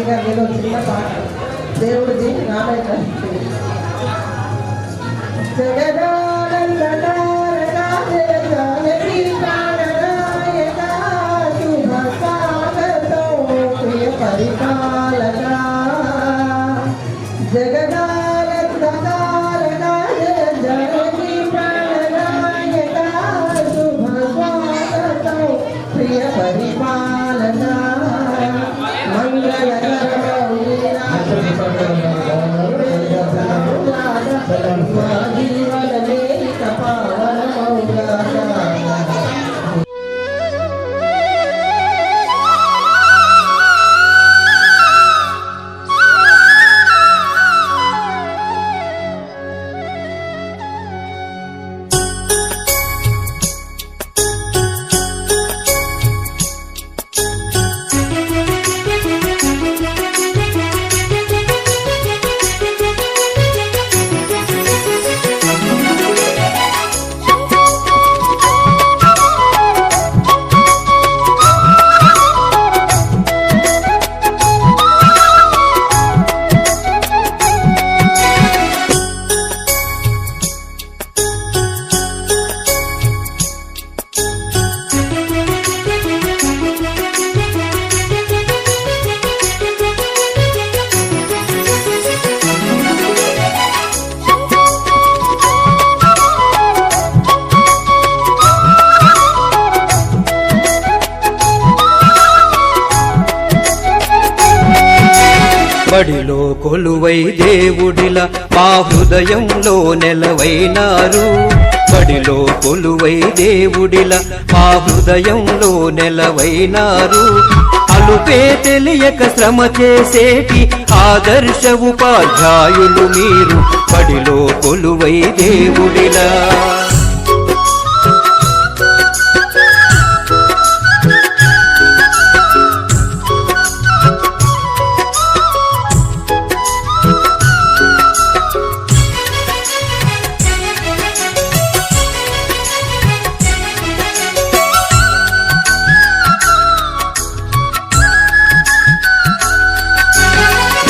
ఇక నేను చిన్న పాట దేవుడిది రామేట పరిపాలన జగదానందకారణ జగతి ప్రాణనాయక శుభ స్వాగతం ప్రియ పరిపాలన బడిలో కొలువై దేవుడిలా మా హృదయంలో నెలవైనారు. బడిలో కొలువై దేవుడిలా మా హృదయంలో నెలవైనారు. అలుపే తెలియక శ్రమ చేసేటి ఆదర్శ ఉపాధ్యాయులు మీరు. బడిలో కొలువై దేవుడిలా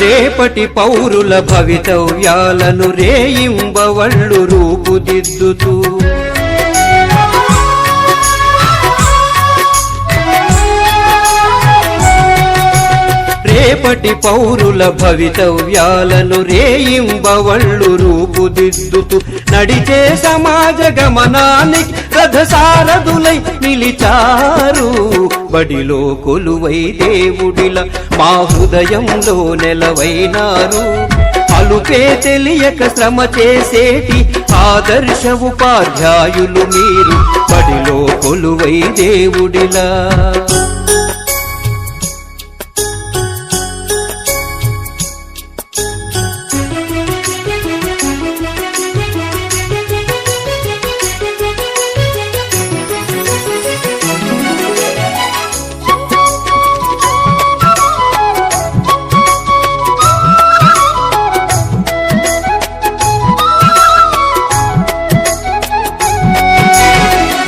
రేపటి పౌరుల భవితవ్యాలను రేయింబవళ్ళు రూపుదిద్దుతూ రేపటి పౌరుల భవితవ్యాలను రేయింబవళ్ళు రూపుదిద్దుతూ నడిచే సమాజ గమనానికి రథసారథులై నిలిచారు. బడిలో కొలువై దేవుడిలా మా హృదయంలో నెలవైనారు. అలుపే తెలియక శ్రమ చేసేటి ఆదర్శ ఉపాధ్యాయులు మీరు. బడిలో కొలువై దేవుడిలా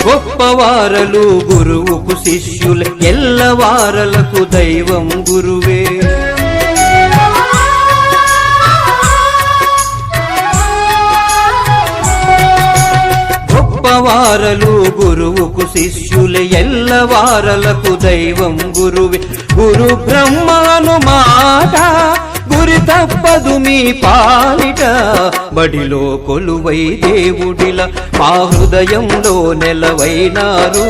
గొప్పవారలు గురువుకు శిష్యులు ఎల్లవారలకు దైవం గురువే. గొప్పవారలు గురువుకు శిష్యులు ఎల్లవారలకు దైవం గురువే. గురు బ్రహ్మను మాట గురి తప్పదు మీ పాలిట. బడిలో కొలువై దేవుడిలా మా హృదయంలో నెలవైనారు.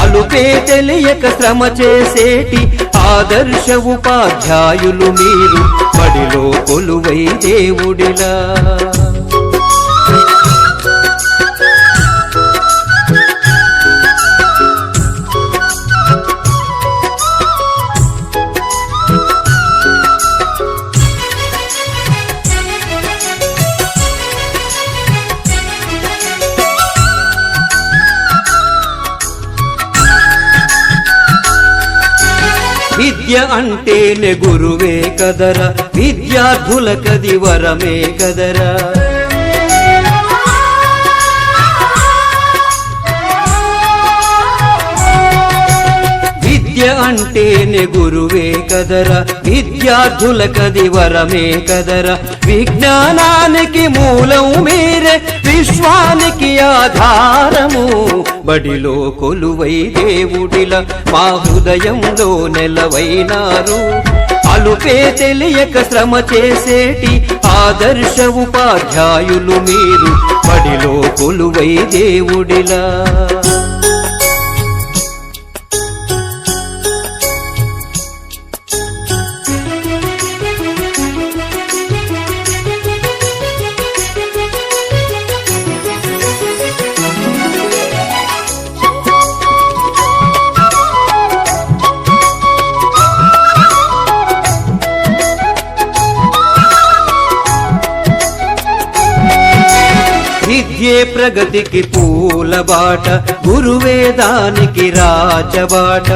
అలుపే తెలియక శ్రమ చేసేటి ఆదర్శ ఉపాధ్యాయులు మీరు. బడిలో కొలువై దేవుడిలా విద్య అంటేనే గురువే కదరా, విద్యార్థులకది వరమే కదరా. విద్య అంటేనే గురువే కదరా, విద్యార్థులకది వరమే కదరా. విజ్ఞానానికి మూలం మీరే, విశ్వానికి ఆధారము. బడిలో కొలువై దేవుడిలా మా హృదయంలో నెలవైనారు. అలుపే తెలియక శ్రమ చేసేటి ఆదర్శ ఉపాధ్యాయులు మీరు, బడిలో కొలువై దేవుడిలా. విద్యే ప్రగతికి పూల బాట, గురువే దానికి రాజబాట.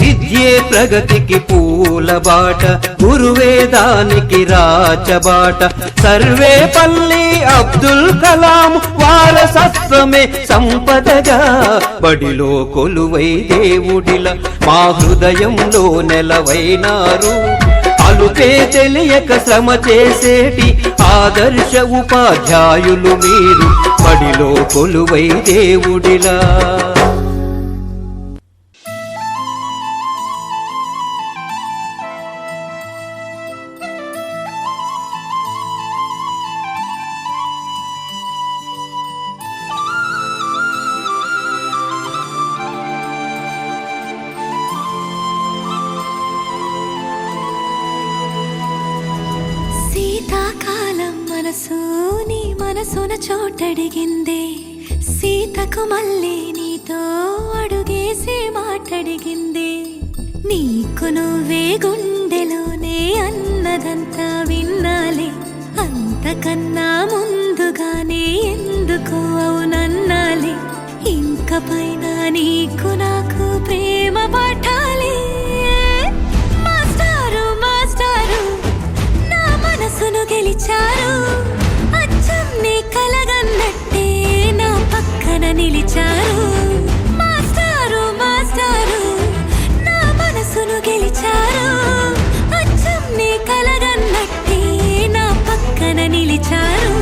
విద్యే ప్రగతికి పూల బాట, గురువే దానికి రాజబాట. సర్వేపల్లి అబ్దుల్ కలాం వారసత్వమే సంపదగా, బడిలో కొలువై దేవుడిలా మా హృదయంలో నెలవైనారు. అలుపే తెలియక శ్రమ చేసేటి ఆదర్శ ఉపాధ్యాయులు మీరు, బడిలో కొలువై దేవుడిలా. మనసున చోటడిగిందే, సీతకు మళ్ళీ నీతో అడుగేసి మాటడిగిందే. నీకు నువ్వే గుండెలోనే అన్నదంతా విన్నాలే, అంతకన్నా ముందుగానే ఎందుకు అవునన్నాలే. ఇంక పైన నీకు నాకు ప్రేమ పాఠాలే. మాస్టారు మాస్టారు నా మనసును గెలిచారు, అచ్చం నీ కలగన్నట్టే నా పక్కన నిలిచారు. మాస్టారు మాస్టారు నా మనసును గెలిచారు, అచ్చం నీ కలగన్నట్టే నా పక్కన నిలిచారు.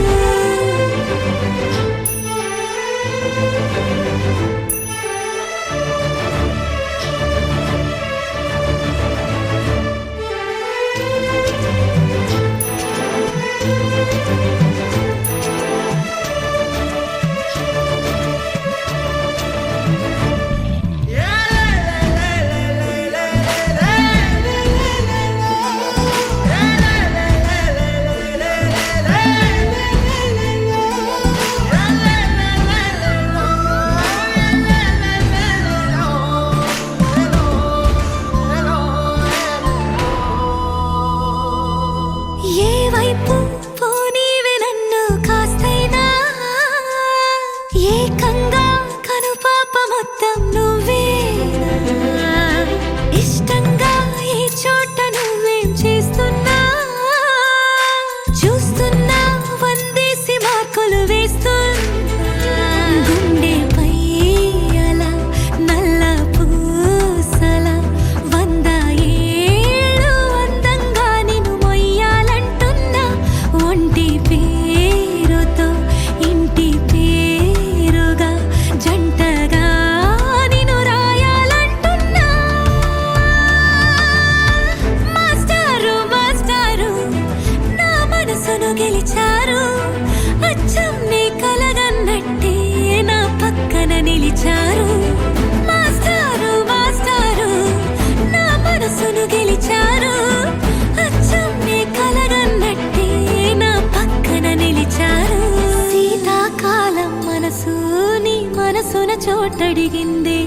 చోటడిగిందే,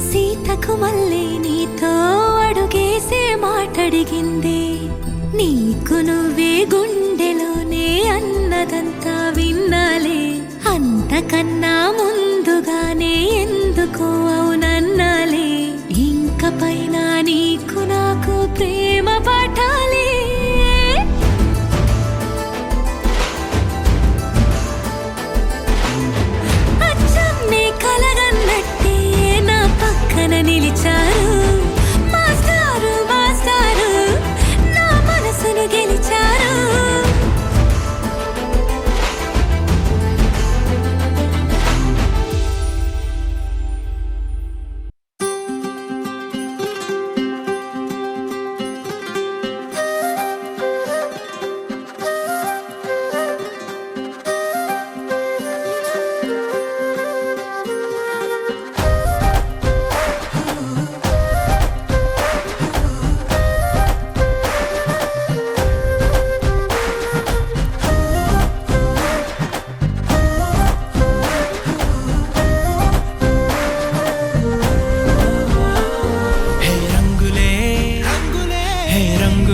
సీతకు మళ్ళీ నీతో అడుగేసే మాటడిగిందే. నీకు నువ్వే గుండెలోనే అన్నదంతా విన్నాలే, అంతకన్నా ముందుగానే ఎందుకో అవునన్నాలే. ఇంక పైన నీకు నాకు ప్రేమ పాఠాలే.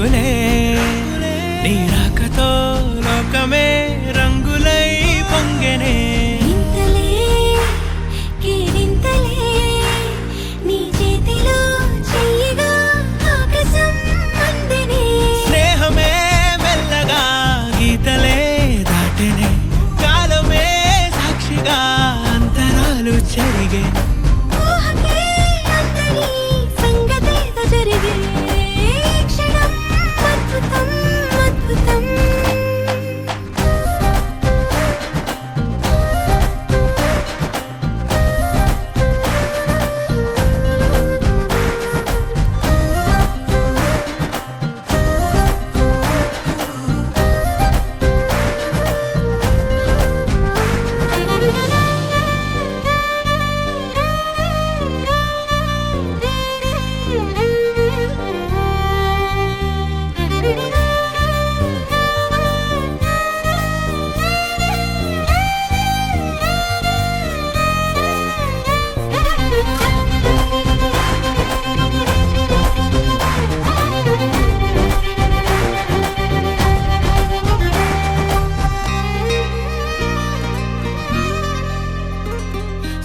రంగులే నీ రాకతో లోకమే రంగులై పొంగెనే ఇంతలే కేరింతలే నీ చేతిలో చెయ్యగా ఆకాశం అందెనే స్నేహమే మెల్లగా గీతలే దాటెనే కాలమే సాక్షిగా అంతరాలు చెరిగే ఊహకే అందని సంగతేదో జరిగే క్షణం అద్భుతం అద్భుతం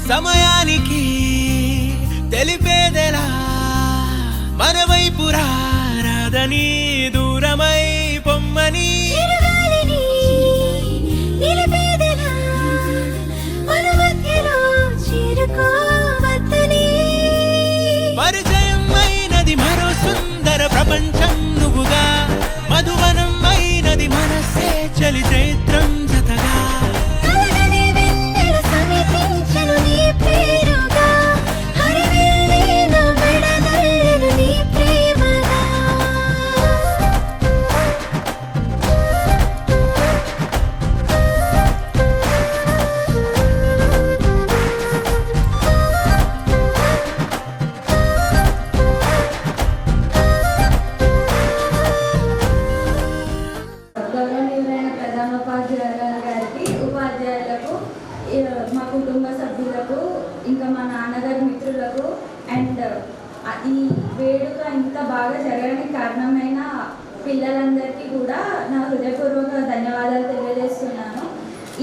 సమయానికి తెలిపేదెలా మన వైపు రాదని దూరమై పొమ్మని చిరుగాలిని నిలిపేదెలా మన మధ్యలో చేరుకోవద్దని పరిచయం అయినది మరో సుందర ప్రపంచం నువ్వుగా మధువనం అయినది మనసే చలి చైత్రం జతగా కలగని వెన్నెల సమీపించెను నీ పేరుగా హరివెల్లి నా మెడదల్లెను నీ ప్రేమగా గౌరవనీయులైన ప్రధానోపాధ్యాయులు గారికి, ఉపాధ్యాయులకు, మా కుటుంబ సభ్యులకు, ఇంకా మా నాన్నగారి మిత్రులకు అండ్ ఈ వేడుక ఇంత బాగా జరగడానికి కారణమైన పిల్లలందరికీ కూడా నా హృదయపూర్వక ధన్యవాదాలు తెలియజేస్తున్నాను.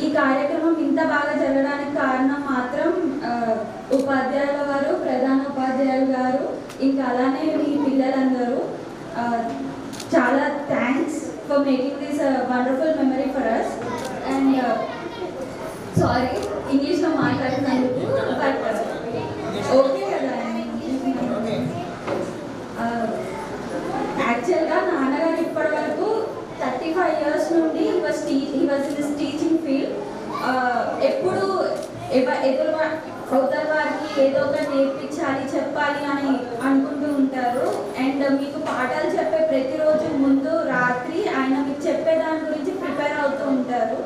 ఈ కార్యక్రమం ఇంత బాగా జరగడానికి కారణం మాత్రం ఉపాధ్యాయుల గారు, ప్రధాన ఉపాధ్యాయులు గారు, ఇంకా అలానే మీ పిల్లలందరూ. చాలా thanks for making this a wonderful memory for us. And sorry, English లో మాట్లాడుతున్నందుకు, but ఓకే కదా. యాక్చువల్గా నాన్నగారు ఇప్పటి వరకు 35 years నుండి he was in this teaching field. ఎప్పుడు అవతల వారికి ఏదో ఒకటి నేర్పించాలి, చెప్పాలి అని అనుకుంటూ ఉంటారు. అండ్ మీకు పాఠాలు చెప్పే ప్రతిరోజు ముందు రాత్రి ఆయన మీకు చెప్పే దాని గురించి ప్రిపేర్ అవుతూ ఉంటారు.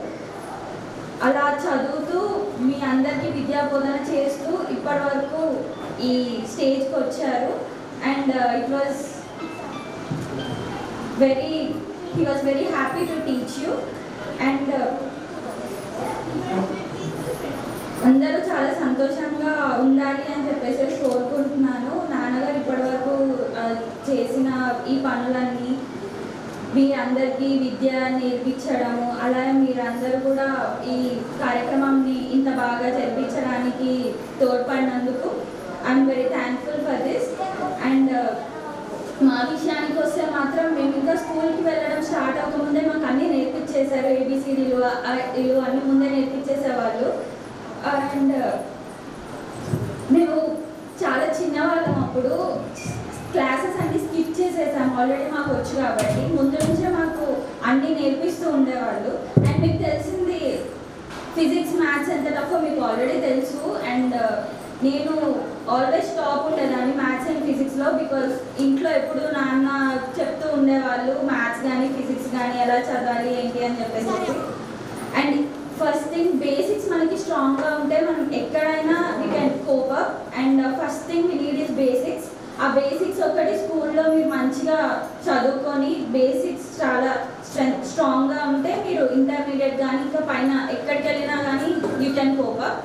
అలా చదువుతూ మీ అందరికీ విద్యా బోధన చేస్తూ ఇప్పటి వరకు ఈ స్టేజ్కి వచ్చారు. And he was very happy to teach you. And అందరూ చాలా సంతోషంగా ఉండాలి అని చెప్పేసి కోరుకుంటున్నాను. నాన్నగారు ఇప్పటివరకు చేసిన ఈ పనులన్నీ మీరందరికీ విద్య నేర్పించడము, అలాగే మీరందరూ కూడా ఈ కార్యక్రమాన్ని ఇంత బాగా జరిపించడానికి తోడ్పడినందుకు I'm very thankful for this. And మా విషయానికి వస్తే మాత్రం మేము ఇంకా స్కూల్కి వెళ్ళడం స్టార్ట్ అవ్వకముందే మాకు అన్నీ నేర్పించేశారు. ఏబిసిడీలు అన్నీ ముందే నేర్పించేసేవాళ్ళు. అండ్ మేము చాలా చిన్నవాళ్ళం అప్పుడు క్లాసెస్ అన్ని స్కిప్ చేసేసాం. ఆల్రెడీ మాకు వచ్చు కాబట్టి ముందు నుంచే మాకు అన్నీ నేర్పిస్తూ ఉండేవాళ్ళు. అండ్ మీకు తెలిసింది ఫిజిక్స్, మ్యాథ్స్ ఎంత టఫో మీకు ఆల్రెడీ తెలుసు. అండ్ నేను ఆల్వేస్ టాప్ ఉండేదాన్ని మ్యాథ్స్ అండ్ ఫిజిక్స్లో, బికాజ్ ఇంట్లో ఎప్పుడు నాన్న చెప్తూ ఉండేవాళ్ళు మ్యాథ్స్ కానీ ఫిజిక్స్ కానీ ఎలా చదవాలి ఏంటి అని చెప్పేసి. అండ్ ఫస్ట్ థింగ్ బేసిక్స్ మనకి స్ట్రాంగ్గా ఉంటే మనం ఎక్కడైనా we can cope up. And first thing we need is basics. ఆ బేసిక్స్ ఒకటి స్కూల్లో మీరు మంచిగా చదువుకొని బేసిక్స్ చాలా స్ట్రాంగ్గా ఉంటే మీరు ఇంటర్మీడియట్ కానీ ఇంకా పైన ఎక్కడికి వెళ్ళినా కానీ you can cope up.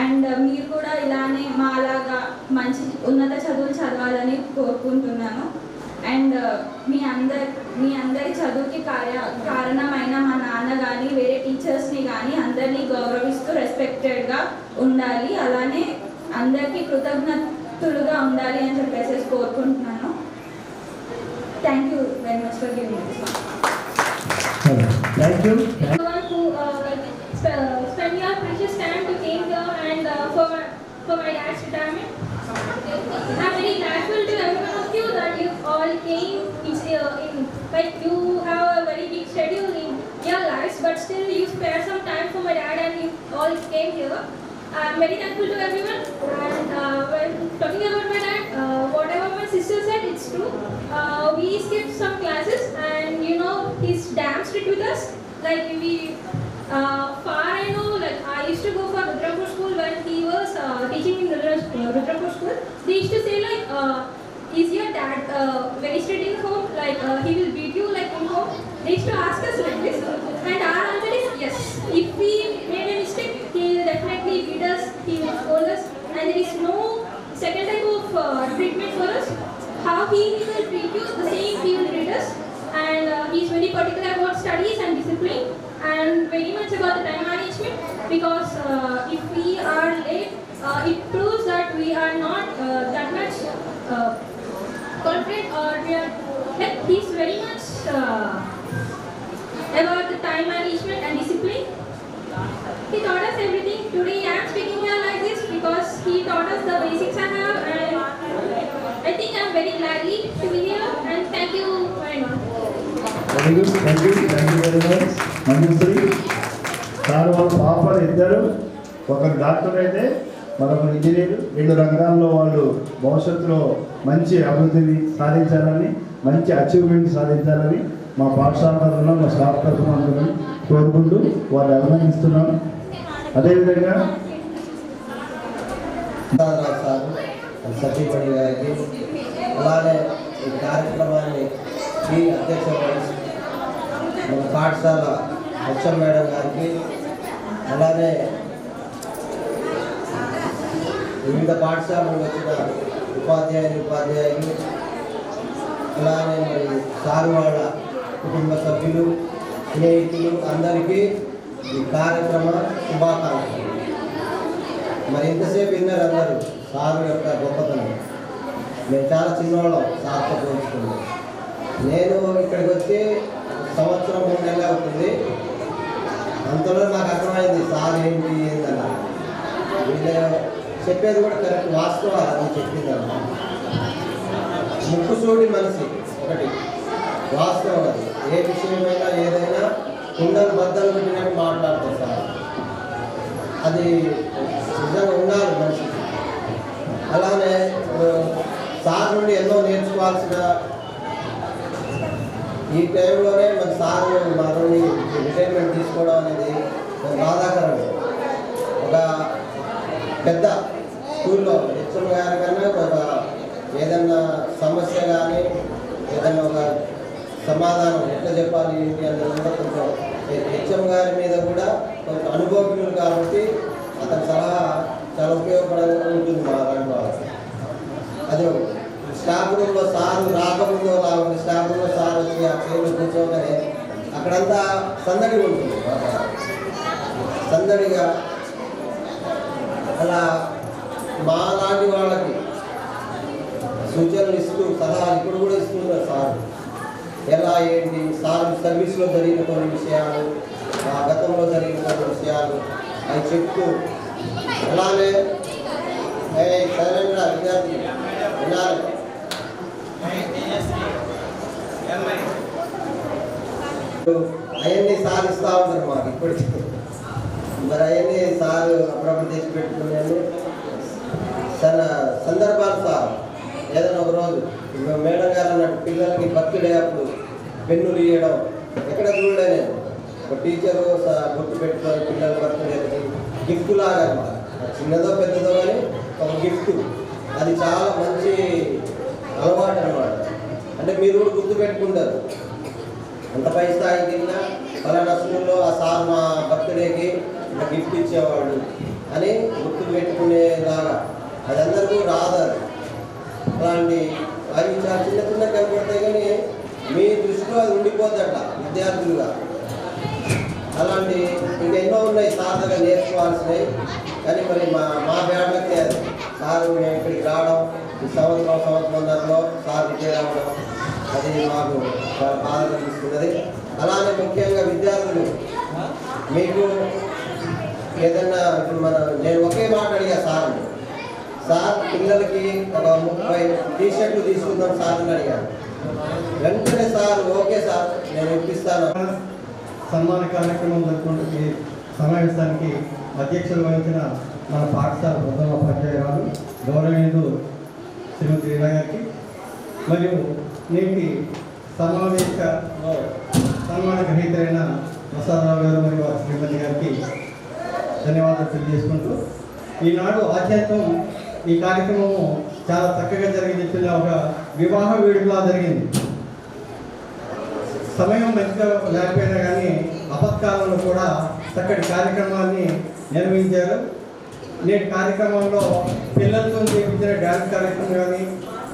And మీరు కూడా ఇలానే మాలాగా మంచి ఉన్నత చదువులు చదవాలని కోరుకుంటున్నాను. అండ్ మీ అందరి చదువుకి కారణమైన మా నాన్న కానీ వేరే టీచర్స్ని కానీ అందరినీ గౌరవిస్తూ రెస్పెక్టెడ్గా ఉండాలి, అలానే అందరికీ కృతజ్ఞతలుగా ఉండాలి అని చెప్పేసి కోరుకుంటున్నాను. Thank you very much for giving this one. Thank you. Spend your precious time to came here and for my dad's retirement. I'm very grateful to every one of you that you all came like you have a very big schedule in your lives, but still you spare some time for my dad and you all came here. I'm very thankful to everyone. And when talking about my dad, whatever my sister said, it's true. We skipped some classes, and you know he's damn strict with us. Like we, far I know, like I used to go for Rudrapur school when he was teaching in Rudrapur school. They used to say like, is your dad very strict in home? Like he will beat you like in home? They used to ask us like this, and our answer is yes. If we made a mistake, he will definitely beat us. He will scold us, and there is no second type of treatment for us. How he will treat you, the same he will treat us. And he is very particular about studies and discipline, and very much about the time management, because if we are late, it proves that we are not that much confident, or we are like he is very much about the time management and discipline. He taught us everything. Today I am speaking here like this because he taught us the basics I have, and I think I am very glad to be here, and thank you very much. Very good. Thank you very much. Manjusri. Sir వాళ్ళ పాపలు ఇద్దరు, ఒకరు doctor అయితే మరొకరు engineer. 2 రంగాల్లో వాళ్ళు భవిష్యత్తులో మంచి అభివృద్ధిని సాధించాలని, మంచి అచీవ్మెంట్ సాధించాలని మా పాఠశాల తరఫున, మా స్టాఫ్ తరఫున అందరం కోరుకుంటూ వారిని అభినందిస్తున్నాం. అదేవిధంగా సార్ సతీమణి గారికి, అలానే ఈ కార్యక్రమాన్ని ఈ అధ్యక్ష మన పాఠశాల హెచ్ఎం మేడం గారికి, అలానే వివిధ పాఠశాలకు వచ్చిన ఉపాధ్యాయులు, అలానే మరి సారు వాళ్ళ కుటుంబ సభ్యులు, స్నేహితులు అందరికీ ఈ కార్యక్రమ శుభాకాంక్షలు. మరి ఇంతసేపు విన్నారు అందరూ సారు యొక్క గొప్పతనం. మేము చాలా చిన్నవాళ్ళం సార్తో పోల్చుకున్నాం. నేను ఇక్కడికి వచ్చి సంవత్సరం 3 నెలలు అవుతుంది. అంతలో నాకు అర్థమైంది సార్ ఏంటి ఏందన్న. వీళ్ళు చెప్పేది కూడా కరెక్ట్, వాస్తవాలు అని చెప్పిందన్న. ముక్కుసూడి మనిషి ఒకటి వాస్తవం. అది ఏ విషయమైనా ఏదైనా కుండలు బద్దలు పెట్టినట్టు మాట్లాడతారు సార్. అది నిజంగా ఉండాలి మనిషికి. అలానే సార్ నుండి ఎన్నో నేర్చుకోవాల్సిన ఈ టైంలోనే మన సార్ మా నుండి రిటైర్మెంట్ తీసుకోవడం అనేది బాధాకరమే. ఒక పెద్ద స్కూల్లో హెచ్ఎం గారి కన్నా ఒక ఏదన్నా సమస్య కానీ ఏదన్నా ఒక సమాధానం ఎట్లా చెప్పాలి ఏంటి అన్నది కూడా కొంచెం హెచ్ఎం గారి మీద కూడా కొంచెం అనుభవజ్ఞులు కాబట్టి అతని సలహా చాలా ఉపయోగపడంగా ఉంటుంది మా లాంటి వాళ్ళకి. అది స్టాఫ్ రూమ్లో సార్ రాకముందు స్టాఫ్ రూమ్లో సార్ వచ్చి ఆ చైర్లో కూర్చోగానే అక్కడంతా సందడి ఉంటుంది, సందడిగా. అలా మా లాంటి వాళ్ళకి సూచనలు ఇస్తూ సలహాలు ఇప్పుడు కూడా ఇస్తున్నారు సార్. ఎలా ఏంటి సార్ సర్వీస్లో జరిగిన కొన్ని విషయాలు, గతంలో జరిగిన కొన్ని విషయాలు అవి చెప్తూ, అలానే సరైన విద్యార్థి వినాలి. అవన్నీ సార్ ఇస్తూ ఉంటారు మాకు ఇప్పటికీ. మరి అవన్నీ సార్ అప్పుడప్పుడు తెచ్చి పెట్టుకున్నాను. సందర్భాలు సార్ ఏదైనా ఒక రోజు మేడం గారు అన్నట్టు పిల్లలకి బర్త్డే అప్పుడు పెన్నులు ఇవ్వడం ఎక్కడ చూడలే నేను. ఒక టీచరు గుర్తు పెట్టుకొని పిల్లల బర్త్డేకి గిఫ్ట్ లాగా అన్నమాట, చిన్నదో పెద్దదో కానీ ఒక గిఫ్ట్. అది చాలా మంచి అలవాటు అన్నమాట. అంటే మీరు కూడా గుర్తు పెట్టుకుంటారు, అంత పై స్థాయికి వెళ్ళినా ఫలానా స్కూల్లో ఆ సార్ మా బర్త్డేకి గిఫ్ట్ ఇచ్చేవాడు అని గుర్తు పెట్టుకునేలాగా. అది అందరికీ రాదు. అలాంటి అవి చాలా చిన్న చిన్న కనపడతాయి, కానీ మీ దృష్టిలో అది ఉండిపోద్దట విద్యార్థులుగా. అలాంటి ఇంకెన్నో ఉన్నాయి సార్ దగ్గర నేర్చుకోవాల్సినవి. కానీ మరి మా బ్యాడ్లకి అది సార్ మేము ఇక్కడికి రావడం, ఈ సంవత్సరంన్నరలో సార్ రిటైర్ అవ్వడం, అది మాకు చాలా బాధ కలిగిస్తున్నది. అలానే ముఖ్యంగా విద్యార్థులు మీకు ఏదన్నా నేను ఒకే మాట అడిగా సార్ పిల్లలకి ఒక 30 టీ-షర్ట్లు తీసుకుందాం సార్ అని అడిగాను. వెంటనే సార్ ఓకే సార్ నేను ఇప్పిస్తాను. సన్మాన కార్యక్రమం జరుపుకుంటూ సమావేశానికి అధ్యక్షులు వహించిన మన పాఠశాల ప్రథమ ఉపాధ్యాయురాలు గౌరవనీయులు శ్రీమతి రీనా గారికి మరియు నేటి సమావేశంలో సన్మాన గ్రహీతైన ప్రసాదరావు గారు మరియు వారి శ్రీమతి గారికి ధన్యవాదాలు తెలియజేసుకుంటూ ఈనాడు ఆధ్యాత్మం ఈ కార్యక్రమము చాలా చక్కగా జరిగింది. ఒక వివాహ వేడుకలా జరిగింది. సమయం మంచిగా లేకపోయినా కానీ అపత్కాలంలో కూడా చక్కటి కార్యక్రమాన్ని నిర్వహించారు. నేటి కార్యక్రమంలో పిల్లలతో చేయించిన డ్యాన్స్ కార్యక్రమం కానీ,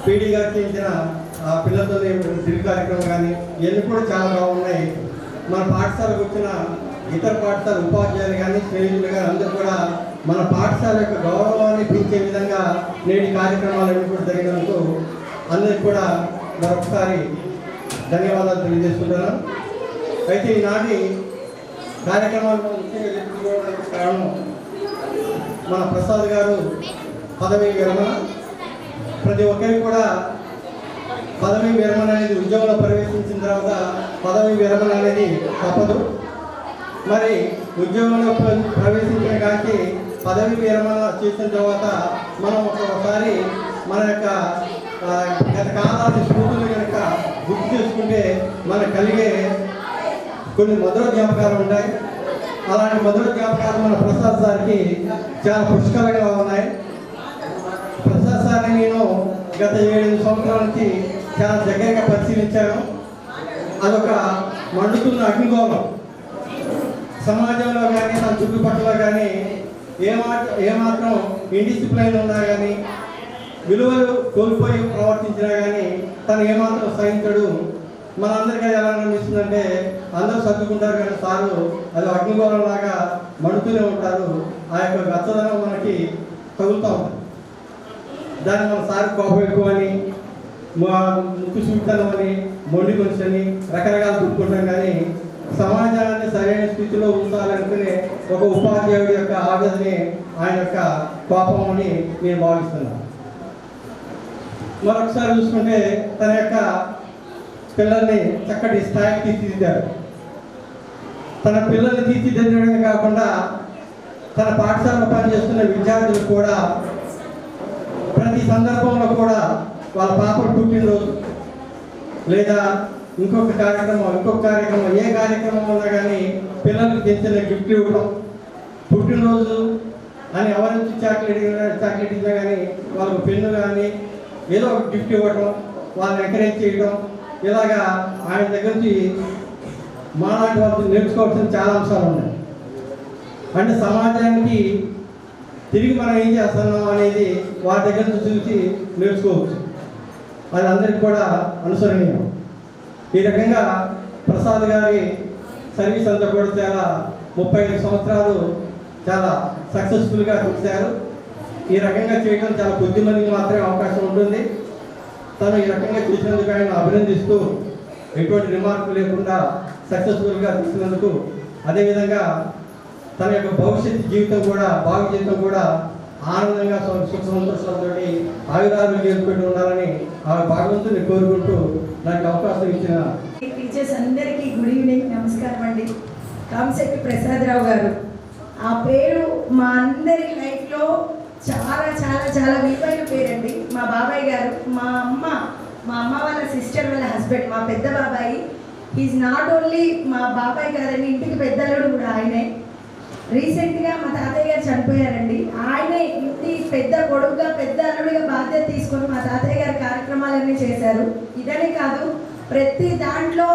పీడీ గారు చేయించిన పిల్లలతో డ్రిల్ కార్యక్రమం కానీ ఇవన్నీ కూడా చాలా బాగున్నాయి. మన పాఠశాలకు వచ్చిన ఇతర పాఠశాల ఉపాధ్యాయులు కానీ, స్నేహితులు కానీ అందరూ కూడా మన పాఠశాల యొక్క గౌరవాన్ని పెంచే విధంగా నేటి కార్యక్రమాలన్నీ కూడా జరిగినందుకు అందరికి కూడా మరొకసారి ధన్యవాదాలు తెలియజేసుకుంటున్నాను. అయితే ఈనాటి కార్యక్రమాల్లో ముఖ్యంగా చెప్పుకోవడానికి కారణం మన ప్రసాద్ గారు పదవీ విరమణ. ప్రతి ఒక్కరికి కూడా పదవీ విరమణ అనేది ఉద్యోగంలో ప్రవేశించిన తర్వాత పదవీ విరమణ అనేది తప్పదు. మరి ఉద్యోగంలో ప్రవేశించిన కానీ పదవీ విరమణ చేసిన తర్వాత మనం ఒకసారి మన యొక్క గత కాలాన్ని స్ఫూర్తులు కనుక గుర్తు చేసుకుంటే మనకు కలిగే కొన్ని మధుర జ్ఞాపకాలు ఉంటాయి. అలాంటి మధుర జ్ఞాపకాలు మన ప్రసాద్ సార్కి చాలా పుష్కలంగా ఉన్నాయి. ప్రసాద్ సార్ని నేను గత 7 సంవత్సరాల నుంచి చాలా దగ్గరగా పరిశీలించాను. అదొక మండుతున్న అగ్నిగోళం. సమాజంలో కానీ తన చుట్టుపక్కల కానీ ఏమాత్రం ఇండిసిప్లైన్ ఉన్నా కానీ, విలువలు కోల్పోయి ప్రవర్తించినా కానీ తను ఏమాత్రం సహించడు. మనందరికీ ఎలా అనిపిస్తుందంటే అందరూ సర్దుకుంటారు కానీ సారు అది అగ్నిగోళం లాగా మండుతూనే ఉంటారు. ఆ యొక్క గచ్చదనం మనకి తగులుతూ ఉంటుంది. దాన్ని మన సార్ కోపం ఎక్కువని, ముక్కు చూపుతనం అని, మొండి కొంచెని రకరకాలు చూపుకుంటాం. కానీ సమాజాన్ని సరైన స్థితిలో ఉంచాలనుకునే ఒక ఉపాధ్యాయుడి యొక్క ఆవేదనే ఆయన యొక్క కోపం అని నేను భావిస్తున్నాను. మరొకసారి చూసుకుంటే తన యొక్క పిల్లల్ని చక్కటి స్థాయికి తీర్చిదిద్దారు. తన పిల్లల్ని తీర్చిదిద్దడమే కాకుండా తన పాఠశాలలో పనిచేస్తున్న విద్యార్థులు కూడా ప్రతి సందర్భంలో కూడా వాళ్ళ పాపలు పుట్టినరోజు లేదా ఇంకొక కార్యక్రమం ఏ కార్యక్రమం ఉన్నా కానీ పిల్లలకు తెచ్చిన గిఫ్ట్ ఇవ్వడం, పుట్టినరోజు అని ఎవరికి చాక్లెట్ ఇచ్చినా కానీ వాళ్ళకు పెన్ను కానీ ఏదో ఒక గిఫ్ట్ ఇవ్వడం, వాళ్ళని ఎంకరేజ్ చేయడం, ఇలాగా ఆయన దగ్గర నుంచి మాలాంటి వాళ్ళు నేర్చుకోవాల్సిన చాలా అంశాలు ఉన్నాయి. అంటే సమాజానికి తిరిగి మనం ఏం చేస్తున్నాం అనేది వారి దగ్గర నుంచి చూసి నేర్చుకోవచ్చు. అది అందరికీ కూడా అనుసరణీయం. ఈ రకంగా ప్రసాద్ గారి సర్వీస్ అంతా కూడా చాలా 35 సంవత్సరాలు చాలా సక్సెస్ఫుల్గా చూశారు. ఈ రకంగా చేయడం చాలా కొద్ది మందికి మాత్రమే అవకాశం ఉంటుంది. తను ఈ రకంగా చేసినందుకు ఆయన అభినందిస్తూ ఎటువంటి రిమార్క్ లేకుండా సక్సెస్ఫుల్గా తీసినందుకు, అదేవిధంగా తన యొక్క భవిష్యత్ జీవితం కూడా ఆనందంగా సుఖ సంతోషాలతో ఆయురారోగ్యాలు పెట్టి ఉండాలని ఆ భగవంతుని కోరుకుంటూ నాకు అవకాశం ఇచ్చిన టీచర్స్ అందరికీ గుడ్ ఈవినింగ్, నమస్కారం అండి. కాంశెట్టి ప్రసాదరావు గారు ఆ పేరు మా అందరి లైఫ్లో చాలా చాలా చాలా విలువైన పేరండి. మా బాబాయ్ గారు, మా అమ్మ వాళ్ళ సిస్టర్ వాళ్ళ హస్బెండ్, మా పెద్ద బాబాయి. ఈజ్ నాట్ ఓన్లీ మా బాబాయ్ గారని, ఇంటికి పెద్దలుడు కూడా ఆయనే. రీసెంట్గా మా తాతయ్య గారు చనిపోయారండి. ఆయనే ఇంటి పెద్ద కొడుకుగా, పెద్ద అల్లుడిగా బాధ్యత తీసుకొని మా తాతయ్య గారి కార్యక్రమాలన్నీ చేశారు. ఇదనే కాదు, ప్రతి దాంట్లో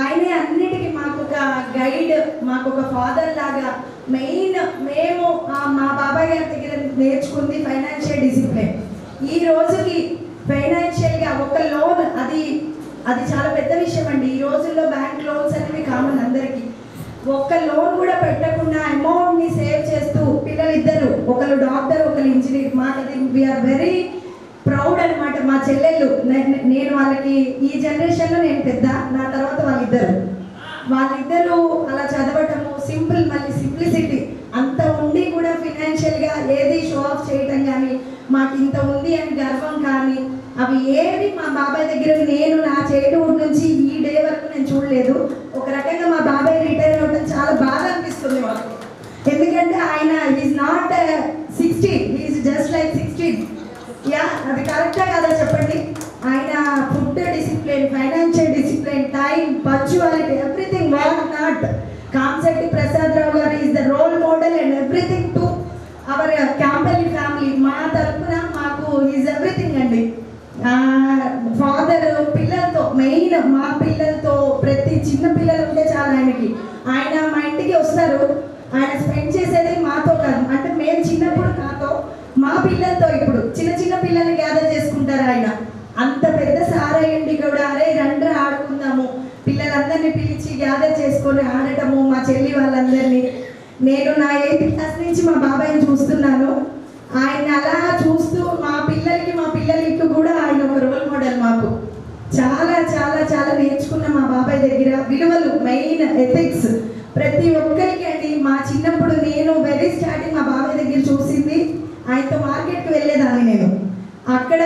ఆయనే అన్నిటికీ మాకు ఒక గైడ్, మాకు ఒక ఫాదర్ లాగా. మెయిన్ మేము మా బాబాయ్ గారి దగ్గర నేర్చుకుంది ఫైనాన్షియల్ డిసిప్లిన్. ఈ రోజుకి ఫైనాన్షియల్గా ఒక లోన్, అది అది చాలా పెద్ద విషయం అండి. ఈ రోజుల్లో బ్యాంక్ లోన్స్ అనేవి కామన్ అందరికీ. ఒక్క లోన్ కూడా పెట్టకుండా అమౌంట్ని సేవ్ చేస్తూ పిల్లలిద్దరు, ఒకరు డాక్టర్ ఒకరు ఇంజనీర్, మాకు అది వీఆర్ వెరీ ప్రౌడ్ అనమాట. మా చెల్లెళ్ళు, నేను వాళ్ళకి ఈ జనరేషన్లో నేను పెద్ద, నా తర్వాత వాళ్ళిద్దరూ అలా చదవటము, సింపుల్, మళ్ళీ సింప్లిసిటీ అంత ఉండి కూడా ఫినాన్షియల్గా ఏది షో ఆఫ్ చేయటం కానీ, మాకు ఇంత ఉంది అని గర్వం కానీ, అవి ఏవి మా బాబాయ్ దగ్గర నేను నా చైల్డ్హుడ్ నుంచి ఈ డే వరకు నేను చూడలేదు. ఒక రకంగా మా బాబాయ్ రిటైర్ అవ్వడం చాలా బాధ అనిపిస్తుంది మాకు. ఎందుకంటే ఆయన is not 60, is just like 16. Yeah, అది కరెక్టా కదా చెప్పండి? ఆయన food discipline, financial discipline, time, punctuality, everything what not. Kamashetti Prasadarao garu is the role model and everything to our Kampalli family. మా తరఫున మాకు ఈజ్ ఎవ్రీథింగ్ అండి. ఫాదర్ పిల్లలతో, మెయిన్ మా పిల్లలతో, ప్రతి చిన్న పిల్లలు ఉంటే చాలా ఆయనకి. ఆయన మా ఇంటికి వస్తారు, ఆయన స్పెండ్ చేసేది మాతో కాదు, అంటే మేము చిన్నప్పుడు నాతో, మా పిల్లలతో ఇప్పుడు చిన్న చిన్న పిల్లల్ని గ్యాదర్ చేసుకుంటారు ఆయన. అంత పెద్ద సారయ్యండి కూడా, అరే రండ్రా ఆడుకుందాము, పిల్లలందరినీ పిలిచి గ్యాదర్ చేసుకొని ఆడటము, మా చెల్లి వాళ్ళందరినీ. నేను నా 8th క్లాస్ నుంచి మా బాబాయ్ని చూస్తున్నాను. ఆయన అలా చూస్తూ మా పిల్లలకి కూడా ఆయన ఒక రోల్ మోడల్. మాకు చాలా చాలా చాలా నేర్చుకున్న మా బాబాయ్ దగ్గర విలువలు, మెయిన్ ఎథిక్స్ ప్రతి ఒక్కరికి అండి. మా చిన్నప్పుడు నేను వెరీ స్టార్టింగ్ మా బాబాయ్ దగ్గర చూసింది, ఆయనతో మార్కెట్కి వెళ్ళేదాన్ని నేను. అక్కడ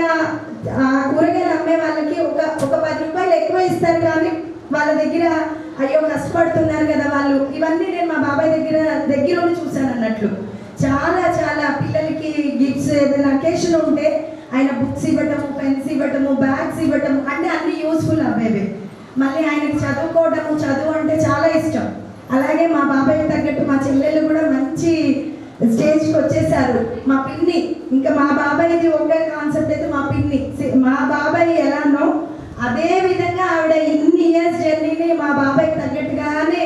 కూరగాయలు అమ్మే వాళ్ళకి ఒక 10 రూపాయలు ఎక్కువ ఇస్తారు, కానీ వాళ్ళ దగ్గర అయ్యో కష్టపడుతున్నారు కదా వాళ్ళు. ఇవన్నీ నేను మా బాబాయ్ దగ్గర చూశాను అన్నట్లు. చాలా చాలా పిల్లలకి గిఫ్ట్స్, ఏదైనా అకేషన్ ఉంటే ఆయన బుక్స్ ఇవ్వటము, పెన్స్ ఇవ్వటము, బ్యాగ్స్ ఇవ్వటము, అంటే అన్ని యూస్ఫుల్ అవ్వేవి. మళ్ళీ ఆయనకి చదువుకోవటము, చదువు అంటే చాలా ఇష్టం. అలాగే మా బాబాయ్కి తగ్గట్టు మా చెల్లెళ్ళు కూడా మంచి స్టేజ్కి వచ్చేసారు. మా పిన్ని, ఇంకా మా బాబాయ్ది ఒకే కాన్సెప్ట్ అయితే మా పిన్ని, మా బాబాయ్ ఎలానో అదే విధంగా ఆవిడ ఇన్ని ఇయర్స్ జర్నీని మా బాబాయ్కి తగ్గట్టుగానే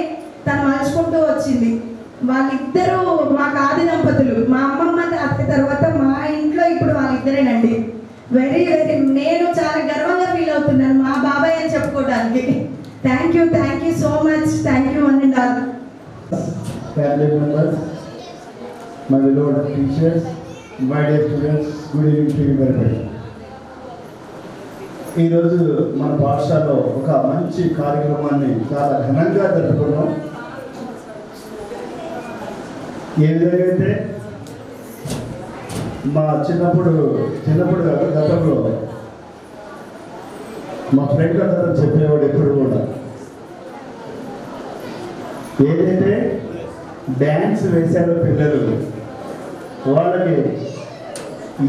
తను మలుచుకుంటూ వచ్చింది. వాళ్ళిద్దరూ మాకు ఆది దంపతులు. మా అమ్మమ్మ తాత తర్వాత మా ఇంట్లో ఇప్పుడు వాళ్ళిద్దరేనండి. వెరీ వెరీ నేను చాలా గర్వంగా ఫీల్ అవుతున్నాను మా బాబాయ్ అని చెప్పుకోవడానికి. Thank you so much. Thank you one and all. Family members, my beloved teachers, my dear students, good evening to you very much. ఈరోజు మన పాఠశాలలో ఒక మంచి కార్యక్రమాన్ని చాలా ఘనంగా జరుపుకున్నాం. ఏ విధంగా అయితే మా చిన్నప్పుడు గతంలో మా ఫ్రెండ్ అతను చెప్పేవాడు ఎప్పుడు కూడా, ఏదైతే డ్యాన్స్ వేశారో పిల్లలు, వాళ్ళకి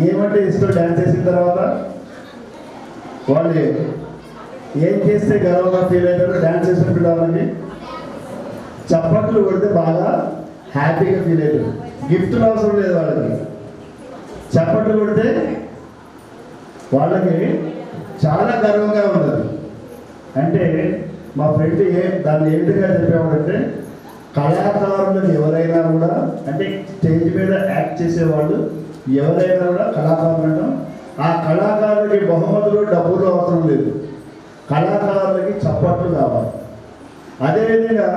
ఏమంటే ఇష్టం డ్యాన్స్ వేసిన తర్వాత వాళ్ళు ఏం చేస్తే గర్వంగా ఫీల్ అవుతారో, డ్యాన్స్ వేసిన పిల్లలకి చప్పట్లు కొడితే బాగా హ్యాపీగా ఫీల్ అవుతారు. గిఫ్ట్లు అవసరం లేదు వాళ్ళకి, చప్పట్లు కొడితే వాళ్ళకి చాలా గర్వంగా ఉంటుంది. అంటే మా ఫ్రెండ్ దాన్ని ఏ విధంగా చెప్పేవాడంటే, కళాకారులకు ఎవరైనా కూడా, అంటే స్టేజ్ మీద యాక్ట్ చేసేవాళ్ళు ఎవరైనా కూడా కళాకారులు అంటాం. ఆ కళాకారులకి బహుమతులు, డబ్బులు అవసరం లేదు, కళాకారులకి చప్పట్లు కావాలి. అదేవిధంగా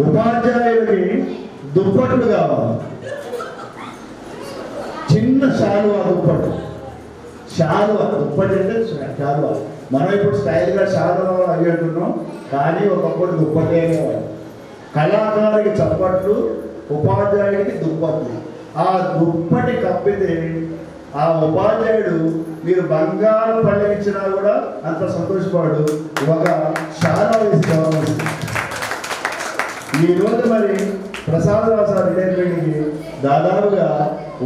ఉపాధ్యాయులకి దుప్పట్లు కావాలి. చిన్న శాలువా దుప్పట్లు, దుప్పటి అంటే శాలువా. మనం ఇప్పుడు స్టైల్గా శాలువా అవి అంటున్నాం, కానీ ఒకప్పుడు దుప్పటి అనేవాడు. కళాకారులకి చప్పట్లు, ఉపాధ్యాయుడికి దుప్పట్లు. ఆ దుప్పటి కప్పితే ఆ ఉపాధ్యాయుడు మీరు బంగారం పళ్ళకిచ్చినా కూడా అంత సంతోషపడు, ఒక శాలువా వేసుకోవాలి. ఈరోజు మరి ప్రసాదరావు సార్ రిటైర్మెంట్కి దాదాపుగా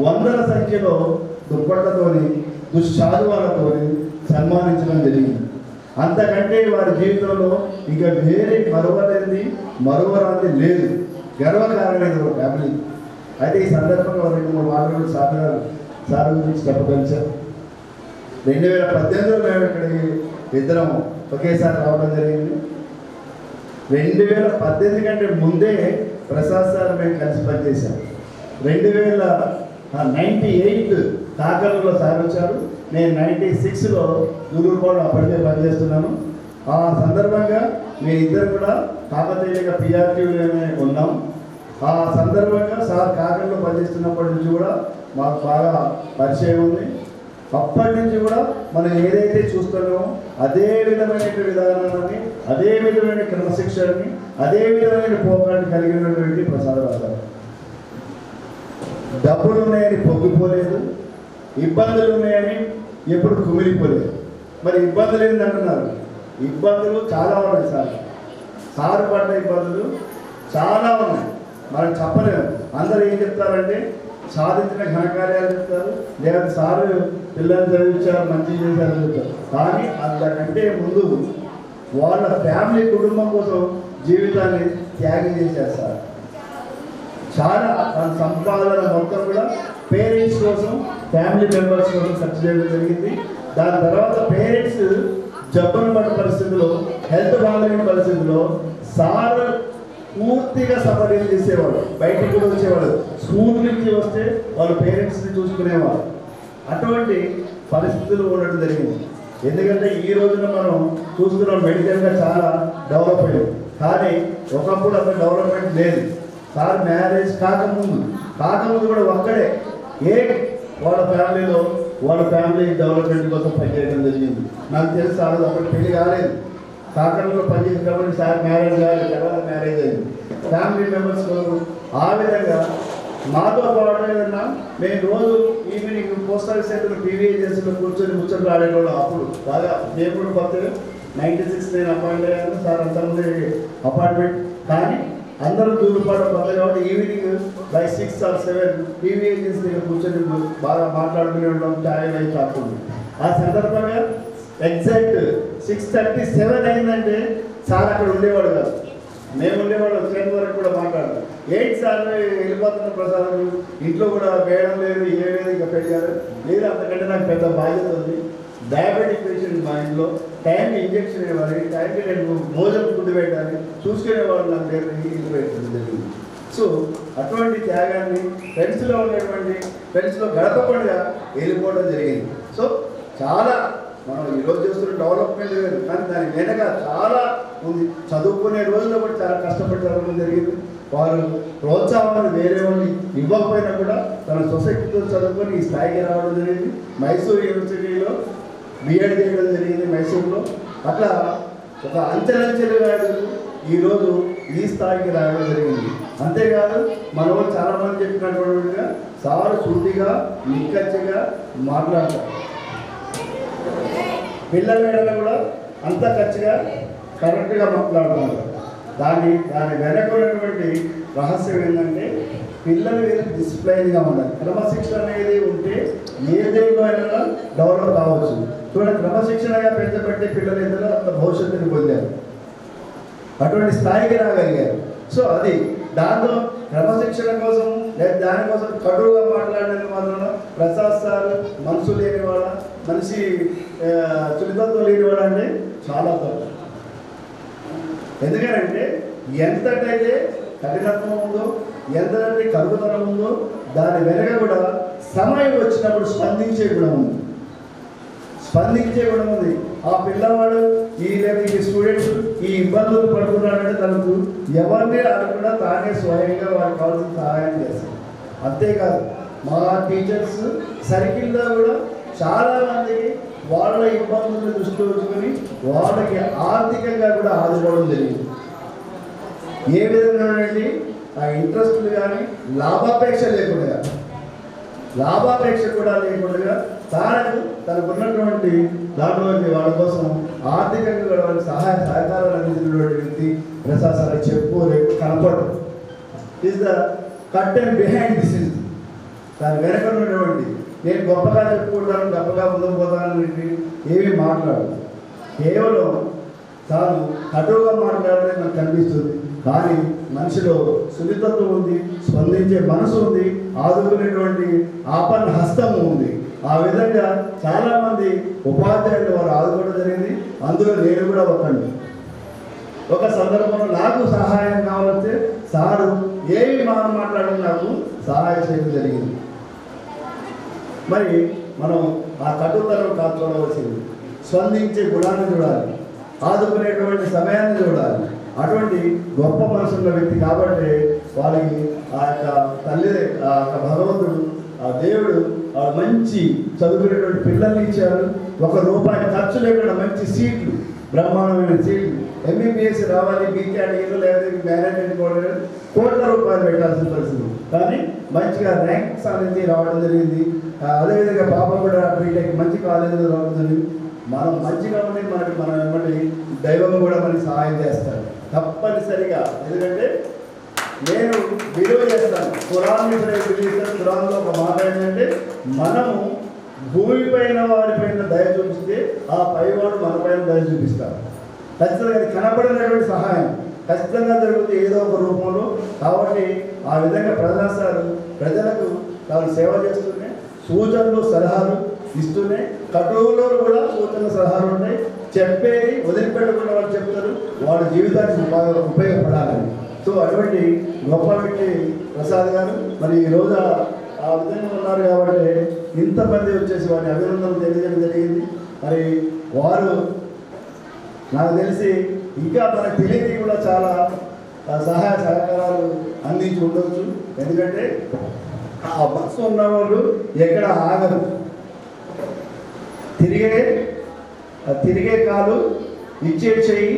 100ల సంఖ్యలో దుప్పట్లతోని, దుశ్శాలువాలతోని సన్మానించడం జరిగింది. అంతకంటే వారి జీవితంలో ఇంకా వేరే మరువరాంది లేదు, గర్వకారణమైన ఒక ఫ్యామిలీ. అయితే ఈ సందర్భంగా 2-3 మాటలు సార్ గురించి చెప్పగలిచారు. 2018లో మేము ఇక్కడికి ఇద్దరం ఒకేసారి రావడం జరిగింది. 2018 కంటే ముందే ప్రసాద్ సార్ మేము కలిసి పనిచేశాం. 1998 కాకరలో సార్ వచ్చారు. నేను 96లో గురువుకోవడం అప్పటికే పనిచేస్తున్నాను. ఆ సందర్భంగా మీ ఇద్దరు కూడా కాకతీయులుగా పిఆర్టీలోనే ఉన్నాం. ఆ సందర్భంగా సార్ కాకర్లో పనిచేస్తున్నప్పటి నుంచి కూడా మాకు బాగా పరిచయం ఉంది. అప్పటి నుంచి కూడా మనం ఏదైతే చూస్తున్నామో అదే విధమైన విధానాన్ని, అదే విధమైన క్రమశిక్షణని, అదే విధమైన పోరాటం కలిగినటువంటి ప్రసాదరావు గారు. డబ్బులు ఉన్నాయని పొంగిపోలేదు, ఇబ్బందులు ఉన్నాయని ఎప్పుడు కుమిలిపోలేదు. మరి ఇబ్బందులు ఏంటంటున్నారు? ఇబ్బందులు చాలా ఉన్నాయి సార్. సారు పడ్డ ఇబ్బందులు చాలా ఉన్నాయి, మనం చెప్పలేము. అందరూ ఏం చెప్తారంటే సాధించిన ఘనకార్యాలు చెప్తారు, లేదా సారు పిల్లలు చదివించారు, మంచి చేశారు చెప్తారు. కానీ అంతకంటే ముందు వాళ్ళ ఫ్యామిలీ కుటుంబం కోసం జీవితాన్ని త్యాగం చేశారు సార్. చాలా తన సంపాదన మొత్తం కూడా పేరెంట్స్ కోసం, ఫ్యామిలీ మెంబర్స్ కోసం ఖర్చు చేయడం జరిగింది. దాని తర్వాత పేరెంట్స్ జబ్బును పడ్డ పరిస్థితుల్లో, హెల్త్ బాగాలేని పరిస్థితుల్లో సార్ పూర్తిగా సపరేట్ చేసేవాడు. బయటికి కూడా వచ్చేవాడు, స్కూల్ నుంచి వస్తే వాళ్ళ పేరెంట్స్ని చూసుకునేవాడు. అటువంటి పరిస్థితులు ఉండడం జరిగింది. ఎందుకంటే ఈ రోజున మనం చూస్తున్నాం మెడికల్గా చాలా డెవలప్ అయ్యాం, కానీ ఒకప్పుడు అంత డెవలప్మెంట్ లేదు. సార్ మ్యారేజ్ కాకముందు కూడా ఒక్కడే వాళ్ళ ఫ్యామిలీలో వాళ్ళ ఫ్యామిలీ డెవలప్మెంట్ కోసం పనిచేయడం జరిగింది. నాకు తెలుసు సార్ అప్పుడు పెళ్లి కాలేదు, కాకర్లో పనిచేసి కాబట్టి సార్ మ్యారేజ్ కాలేదు, తర్వాత మ్యారేజ్ అయింది. ఫ్యామిలీ మెంబర్స్ ఆ విధంగా మాతో పాటు ఏదన్నా మేము రోజు ఈవినింగ్ పోస్ట్ ఆఫీస్ సెంటర్ పీవీఏజెస్లో కూర్చొని ముచ్చట్లు ఆడేవాళ్ళం. అప్పుడు బాగా నేను కూడా కొత్తగా 96 నేను అపాయింట్ అయ్యాను సార్, అంతకుముందు అపాయింట్మెంట్. కానీ అందరూ దూరుపాటు కొత్త కాబట్టి ఈవినింగ్ బై 6 or 7 పీవీఏజెస్ దగ్గర కూర్చొని బాగా మాట్లాడుకునే ఉన్నాం, ఛాయ్ అయి కాకుండా. ఆ సందర్భంగా ఎగ్జాక్ట్ 6:37 అయిందంటే సార్ అక్కడ ఉండేవాడు కాదు, మేము ఉండేవాడు. 10 వరకు కూడా మాట్లాడతాం. 8 సార్లు వెళ్ళిపోతున్న ప్రసాదం, ఇంట్లో కూడా వేయడం లేదు, ఏ లేదు, ఇంకా పెట్టారు లేదు. అంతకంటే నాకు పెద్ద బాధ్యత ఉంది. డయాబెటిక్ పేషెంట్ మా ఇంట్లో, టైంకి ఇంజక్షన్ ఇవ్వాలి, టైంకి నేను భోజనం ఫుడ్ పెట్టాలి, చూసుకునేవాళ్ళు నాకు లేదు, ఇల్లు పెట్టడం జరిగింది. సో అటువంటి త్యాగాన్ని ఫ్రెండ్స్లో ఉన్నటువంటి ఫ్రెండ్స్లో గడపకుండా వెళ్ళిపోవడం జరిగింది. సో చాలా మనం ఈరోజు చేస్తున్న డెవలప్మెంట్ లేదు, కానీ దాని వెనక చాలా ఉంది. చదువుకునే రోజుల్లో కూడా చాలా కష్టపడి చదవడం జరిగింది. వారు ప్రోత్సాహం వేరే వాళ్ళు ఇవ్వకపోయినా కూడా తన సొసైటీతో చదువుకొని ఈ స్థాయికి రావడం జరిగింది. మైసూర్ యూనివర్సిటీలో బిఎడ్ చేయడం జరిగింది మైసూర్లో. అట్లా ఒక అంచెలంచెలుగా ఈరోజు ఈ స్థాయికి రావడం జరిగింది. అంతేకాదు మన వాళ్ళు చాలామంది చెప్పినటువంటిగా సారు శుద్ధిగా నిక్కచ్చిగా మాట్లాడతారు. పిల్లల మీద కూడా అంత ఖర్చుగా కరెక్ట్గా మాట్లాడుతున్నారు. దాని వెనక ఉన్నటువంటి రహస్యం ఏంటంటే పిల్లల మీద డిసిప్లైన్గా ఉండాలి. క్రమశిక్షణ అనేది ఉంటే ఏదేదో అయినా డెవలప్ కావచ్చు. చూడండి, క్రమశిక్షణగా పెంచబట్టే పిల్లలు ఏదో అంత భవిష్యత్తుని పొందారు, అటువంటి స్థాయికి రాగలిగారు. సో అది దాంతో క్రమశిక్షణ కోసం లేదా దానికోసం కటువుగా మాట్లాడడానికి మాత్రం ప్రసాద్ సార్ మనసు లేనివాడ, మనిషి చులితత్వం లేనివాడు అంటే చాలా తప్పు. ఎందుకంటే ఎంతటైతే కఠినత్వం ఉందో, ఎంతటైతే కలుగుతనం ఉందో, దాని వెనక కూడా సమయం వచ్చినప్పుడు స్పందించే గుణం ఉంది. ఆ పిల్లవాడు ఈ స్టూడెంట్స్ ఈ ఇబ్బందులు పడుతున్నాడంటే తనకు ఎవరిని అడగకుండా తానే స్వయంగా వారికి కావాల్సిన సహాయం చేస్తారు. అంతేకాదు మా టీచర్స్ సర్కిల్లో కూడా చాలామందికి వాళ్ళ ఇబ్బందులను దృష్టిలో ఉంచుకొని వాళ్ళకి ఆర్థికంగా కూడా ఆదుకోవడం జరిగింది. ఏ విధంగా ఆ ఇంట్రెస్ట్లు కానీ లాభాపేక్ష కూడా లేకుండా తనకున్నటువంటి దాంట్లో వాళ్ళ కోసం ఆర్థికంగా కూడా వాళ్ళకి సహాయ సహకారాలు అందించినటువంటి వ్యక్తి ప్రసాద్ సార్. చెప్పు రేపు కనపడదు is the cut and behind this is దాని వెనక ఉన్నటువంటి నేను గొప్పగా చెప్పుకుంటాను, గొప్పగా ముందుకు పోతానని ఏమీ మాట్లాడదు. కేవలం తాను కటువుగా మాట్లాడడం నాకు కనిపిస్తుంది, కానీ మనిషిలో సున్నితత్వం ఉంది, స్పందించే మనసు ఉంది, ఆదుకునేటువంటి ఆపన్న హస్తము ఉంది. ఆ విధంగా చాలామంది ఉపాధ్యాయులు వారు ఆదుకోవడం జరిగింది. అందులో నేను కూడా ఒక సందర్భంలో నాకు సహాయం కావాలంటే సారు ఏమి మాట్లాడడం నాకు సహాయం చేయడం జరిగింది. మరి మనం ఆ కటుతనం కాచుకోవలసింది, స్పందించే గుణాన్ని చూడాలి. ఆదుకునేటువంటి సమయాన్ని చూడాలి. అటువంటి గొప్ప మనసున్న వ్యక్తి కాబట్టి వాళ్ళకి ఆ యొక్క తల్లి, ఆ యొక్క భగవంతుడు, ఆ దేవుడు మంచి చదువుకునేటువంటి పిల్లల్ని ఇచ్చారు. ₹1 ఖర్చు లేకుండా మంచి సీట్లు, బ్రహ్మాండమైన సీట్లు. ఎంబీబీఎస్ రావాలి, బీకేడీలు లేదా మేనేజ్మెంట్ కూడా ₹1,00,00,000 పెట్టాల్సిన పరిస్థితి. కానీ మంచిగా ర్యాంక్స్ అనేది రావడం జరిగింది. అదేవిధంగా పాప కూడా బీటెక్ మంచి కాలేజీలో రావడం జరిగింది. మనం మంచిగా ఉండి మనం ఏమంటే దైవం కూడా మనకి సహాయం చేస్తారు తప్పనిసరిగా. ఎందుకంటే నేను విలువ చేస్తాను, ఖురాన్ ఖురాన్లో ఒక మాట ఏంటంటే, మనము భూమి పైన వారిపైన దయ చూపిస్తే ఆ పైవాడు మన పైన దయ చూపిస్తారు. ఖచ్చితంగా అది కనపడినటువంటి సహాయం ఖచ్చితంగా జరుగుతుంది ఏదో ఒక రూపంలో. కాబట్టి ఆ విధంగా ప్రజలకు తాను సేవ చేస్తూనే సూచనలు సలహాలు ఇస్తూనే, కటువులో కూడా సూచనలు సలహాలు ఉన్నాయి. చెప్పేది వదిలిపెట్టకుండా వాళ్ళు చెప్తారు, వాళ్ళ జీవితానికి ఉపయోగపడాలని. సో అటువంటి గొప్ప వ్యక్తి ప్రసాద్ గారు. మరి ఈరోజు ఆ విధంగా ఉన్నారు కాబట్టి ఇంతమంది వచ్చేసి వారిని అభినందనలు తెలియజేయడం జరిగింది. మరి వారు నాకు తెలిసి ఇంకా మనకు తెలియని కూడా చాలా సహాయ సహకారాలు అందించి ఉండవచ్చు. ఎందుకంటే ఆ బస్సు ఉన్నవాళ్ళు ఎక్కడ ఆగరు, తిరిగే కాలు ఇచ్చే చెయ్యి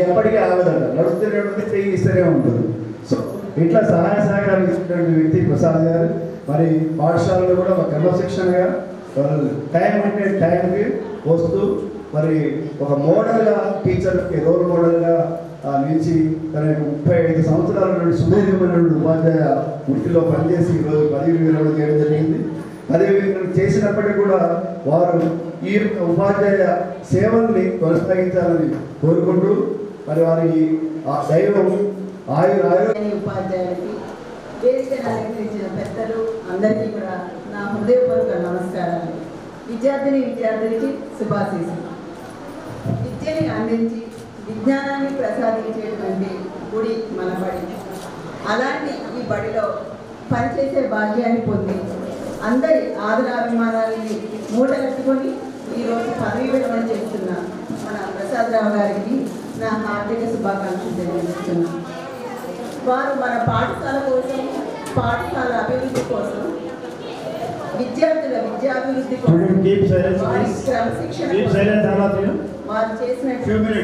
ఎప్పటికీ ఆగదంట, నడుస్తున్నటువంటి చెయ్యి ఇస్తూనే ఉంటుంది. సో ఇట్లా సహాయ సహకారాలు ఇచ్చినటువంటి వ్యక్తి ప్రసాద్ గారు. మరి పాఠశాలలో కూడా ఒక క్రమశిక్షణగా టైం అంటే టైంకి వస్తూ మరి ఒక మోడల్గా టీచర్కి రోల్ మోడల్గా నిలిచి తన 35 సంవత్సరాల నుండి సుదీర్ఘమైనటువంటి ఉపాధ్యాయ వృత్తిలో పనిచేసి ఈరోజు పదవి విరమణ చేయడం జరిగింది. పదవి విరమణ చేసినప్పటికీ కూడా వారు ఈ యొక్క ఉపాధ్యాయ సేవల్ని కొనసాగించాలని కోరుకుంటూ మరి వారికి ఆ దైవం ఉపాధ్యాయులకి వేదికను అలంకరించిన పెద్దలు అందరికీ కూడా నా హృదయపూర్వక నమస్కారాలు. విద్యార్థులకి శుభాశీస్సులు. విద్యని అందించి విజ్ఞానాన్ని ప్రసాదించేటువంటి గుడి మన బడి. అలాంటి ఈ బడిలో పనిచేసే భాగ్యాన్ని పొంది అందరి ఆదరాభిమానాలని మూటగట్టుకొని ఈరోజు పదవి విరమణ చేస్తున్న మన ప్రసాదరావు గారికి నా హార్దిక శుభాకాంక్షలు తెలియజేస్తున్నాను. వారు మన పాఠశాల కోసం, పాఠశాల అభివృద్ధి కోసం, విద్యార్థుల విద్యాభివృద్ధి కోసం వారి క్రమశిక్షణ వారు చేసిన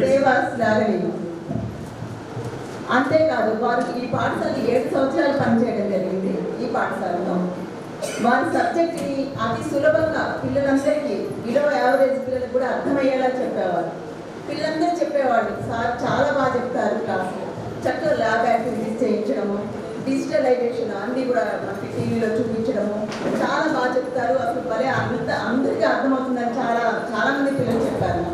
సేవ శ్లాఘనీయం. అంతేకాదు వారు ఈ పాఠశాల 7 సంవత్సరాలు పనిచేయడం జరిగింది. ఈ పాఠశాలలో వారి సబ్జెక్ట్ని అతి సులభంగా పిల్లలందరికీ బిలో యావరేజ్ పిల్లలకు కూడా అర్థమయ్యేలా చెప్పేవారు. పిల్లలందరూ చెప్పేవాళ్ళు, సార్ చాలా బాగా చెప్తారు క్లాసులో, చక్కగా ల్యాబ్ యాక్టివిటీస్ చేయించడము, డిజిటలైజేషన్ అన్నీ కూడా మనకి టీవీలో చూపించడము, చాలా బాగా చెప్తారు, అసలు భలే అందరికీ అర్థమవుతుందని చాలామంది పిల్లలు చెప్పారు.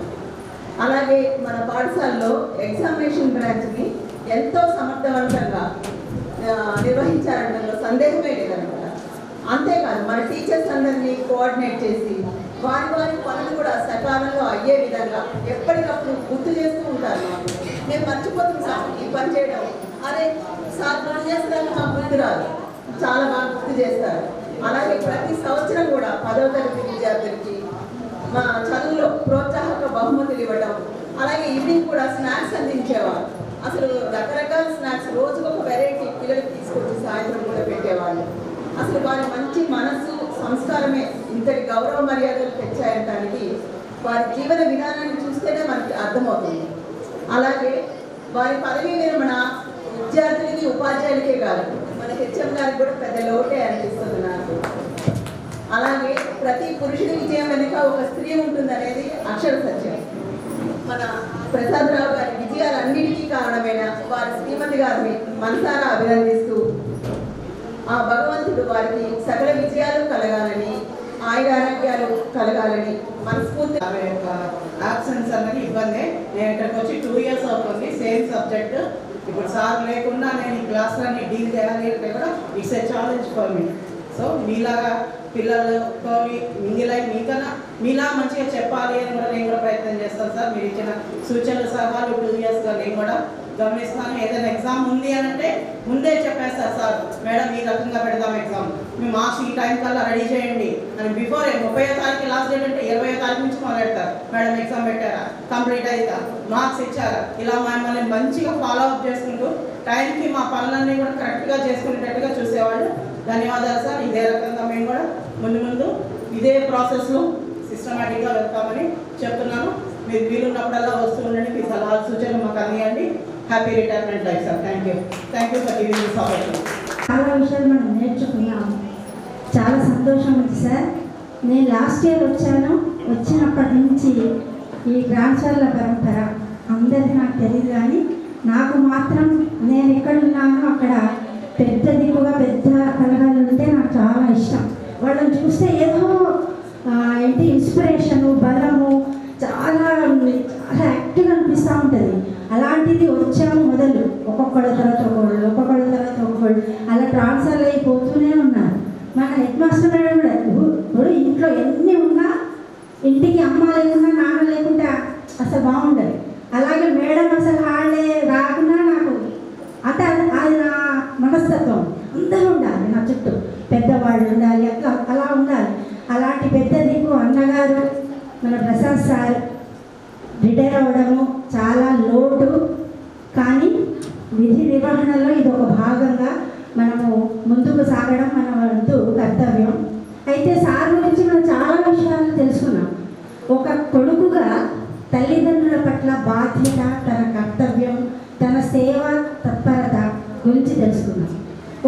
అలాగే మన పాఠశాలలో ఎగ్జామినేషన్ బ్రాంచ్ని ఎంతో సమర్థవంతంగా నిర్వహించారనడంలో సందేహమే లేదనమాట. అంతేకాదు మన టీచర్స్ అందరినీ కోఆర్డినేట్ చేసి వారి పనులు కూడా సకాలంలో అయ్యే విధంగా ఎప్పటికప్పుడు గుర్తు చేస్తూ ఉంటారు. మేము మర్చిపోతున్నాం ఈ పని చేయడం, అరే సార్ పని చేస్తారని మాకు గుర్తు రాదు, చాలా బాగా గుర్తు చేస్తారు. అలాగే ప్రతి సంవత్సరం కూడా 10వ తరగతి విద్యార్థులకి మా చదువులో ప్రోత్సాహక బహుమతులు ఇవ్వడం, అలాగే ఈవినింగ్ కూడా స్నాక్స్ అందించేవారు. అసలు రకరకాల స్నాక్స్ రోజుకొక వెరైటీ పిల్లలకి తీసుకొచ్చి సాయంత్రం కూడా పెట్టేవాళ్ళు. అసలు వారి మంచి మనసు సంస్కారమే ఇంతటి గౌరవ మర్యాదలు తెచ్చాయనడానికి వారి జీవన విధానాన్ని చూస్తేనే మనకి అర్థమవుతుంది. అలాగే వారి పదవీ విరమణ విద్యార్థులకి ఉపాధ్యాయులకే కాదు, మన హెచ్ఎం గారికి కూడా పెద్ద లోటే అనిపిస్తుంది నాకు. అలాగే ప్రతి పురుషుడి విజయం వెనుక ఒక స్త్రీ ఉంటుందనేది అక్షర సత్యం. మన ప్రసాదరావు గారి విజయాలన్నిటికీ కారణమైన వారి శ్రీమతి గారిని మనసారా అభినందిస్తూ ఆ భగవంతుడు వారికి సకల విజయాలు కలగాలని, ఆయురారోగ్యాలు కలగాలని మనస్ఫూర్తి. ఆమె యొక్క యాబ్సెన్స్ అన్నది ఇబ్బంది. నేను ఇక్కడికి వచ్చి 2 years అవుతుంది, సేమ్ సబ్జెక్ట్. ఇప్పుడు సార్ లేకుండా నేను ఈ క్లాసులన్నీ డీల్ చేయాలి అంటే కూడా it's a challenge for me. So మీలాగా పిల్లలతో మీలా మంచిగా చెప్పాలి అని కూడా నేను కూడా ప్రయత్నం చేస్తాను సార్. మీరు ఇచ్చిన సూచనలు సలహాలు 2 yearsగా నేను కూడా గమనిస్తాను. ఏదైనా ఎగ్జామ్ ఉంది అని అంటే ముందే చెప్పేస్తారు సార్, మేడం ఈ రకంగా పెడదాం ఎగ్జామ్, మీ మార్క్స్ ఈ టైం కల్లా రెడీ చేయండి అని. బిఫోర్ 30వ తారీఖు లాస్ట్ డేట్ అంటే 20వ తారీఖు నుంచి మొదలెడతారు. మేడం ఎగ్జామ్ పెట్టారా, కంప్లీట్ అయిందా, మార్క్స్ ఇచ్చారా, ఇలా మమ్మల్ని మంచిగా ఫాలో అప్ చేసుకుంటూ టైంకి మా పనులన్నీ కూడా కరెక్ట్గా చేసుకునేటట్టుగా చూసేవాళ్ళు. ధన్యవాదాలు సార్. ఇదే రకంగా మేము కూడా ముందు ఇదే ప్రాసెస్లో సిస్టమేటిక్గా వెళ్తామని చెప్తున్నాను. మీరు వీలున్నప్పుడల్లా వస్తూ ఉండండి, మీ సలహాలు సూచనలు మాకు అందియండి. Happy retirement life sir. Thank you for giving this opportunity. చాలా విషయాలు మనం నేర్చుకున్నాము. చాలా సంతోషం ఉంది సార్. నేను లాస్ట్ ఇయర్ వచ్చాను. వచ్చినప్పటి నుంచి ఈ ట్రాన్స్ఫర్ల పరంపర అందరిది నాకు తెలియదు, కానీ నాకు మాత్రం నేను ఎక్కడున్నానో అక్కడ పెద్ద దిక్కుగా పెద్ద కలగాలు ఉంటే నాకు చాలా ఇష్టం. వాళ్ళని చూస్తే ఏదో ఏంటి ఇన్స్పిరేషను, బలము, చాలా చాలా యాక్టివ్గా అనిపిస్తూ ఉంటుంది. అలాంటిది వచ్చాము మొదలు, ఒక్కొక్కళ్ళ తర్వాత ఒక్కొక్కళ్ళు అలా ట్రాన్స్ఫర్ అయిపోతూనే ఉన్నారు. మన హెడ్ మాస్టర్ మేడం కూడా ఇప్పుడు ఇంట్లో ఎన్ని ఉన్నా ఇంటికి అమ్మ లేకుండా నాన్న లేకుండా అసలు బాగుండదు. అలాగే మేడం అసలు హాడే రాకుండా నాకు అంటే అది నా మనస్తత్వం. అందరూ ఉండాలి నా చుట్టూ, పెద్దవాళ్ళు ఉండాలి, అలా ఉండాలి. అలాంటి పెద్ద దిక్కు అన్నగారు మన ప్రసాద్ సార్ రిటైర్ అవ్వడము చాలా లోటు, కానీ విధి నిర్వహణలో ఇది ఒక భాగంగా మనము ముందుకు సాగడం మన వంతు కర్తవ్యం. అయితే సార్ గురించి మనం చాలా విషయాలు తెలుసుకున్నాం. ఒక కొడుకుగా తల్లిదండ్రుల పట్ల బాధ్యత, తన కర్తవ్యం, తన సేవ తత్పరత గురించి తెలుసుకున్నాం.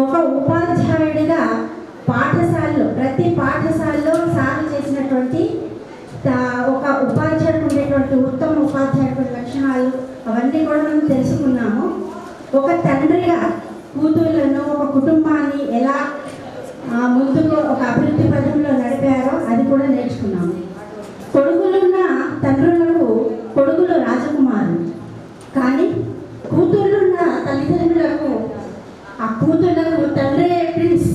ఒక ఉపాధ్యాయుడిగా పాఠశాలలో ప్రతి పాఠశాలలో సార్ చేసినటువంటి ఒక ఉపాధ్యాయుడికి ఉండేటువంటి ఉత్తమ ఉపాధ్యాయుడి లక్షణాలు అవన్నీ కూడా మనం తెలుసుకున్నాము. ఒక తండ్రిగా కూతుళ్ళను, ఒక కుటుంబాన్ని ఎలా ముందుకు ఒక అభివృద్ధి పథంలో నడిపారో అది కూడా నేర్చుకున్నాము. కొడుకులున్న తండ్రులకు కొడుకులు రాజకుమారులు, కానీ కూతుళ్ళున్న తల్లిదండ్రులకు ఆ కూతుళ్ళకు తండ్రే ప్రిన్స్.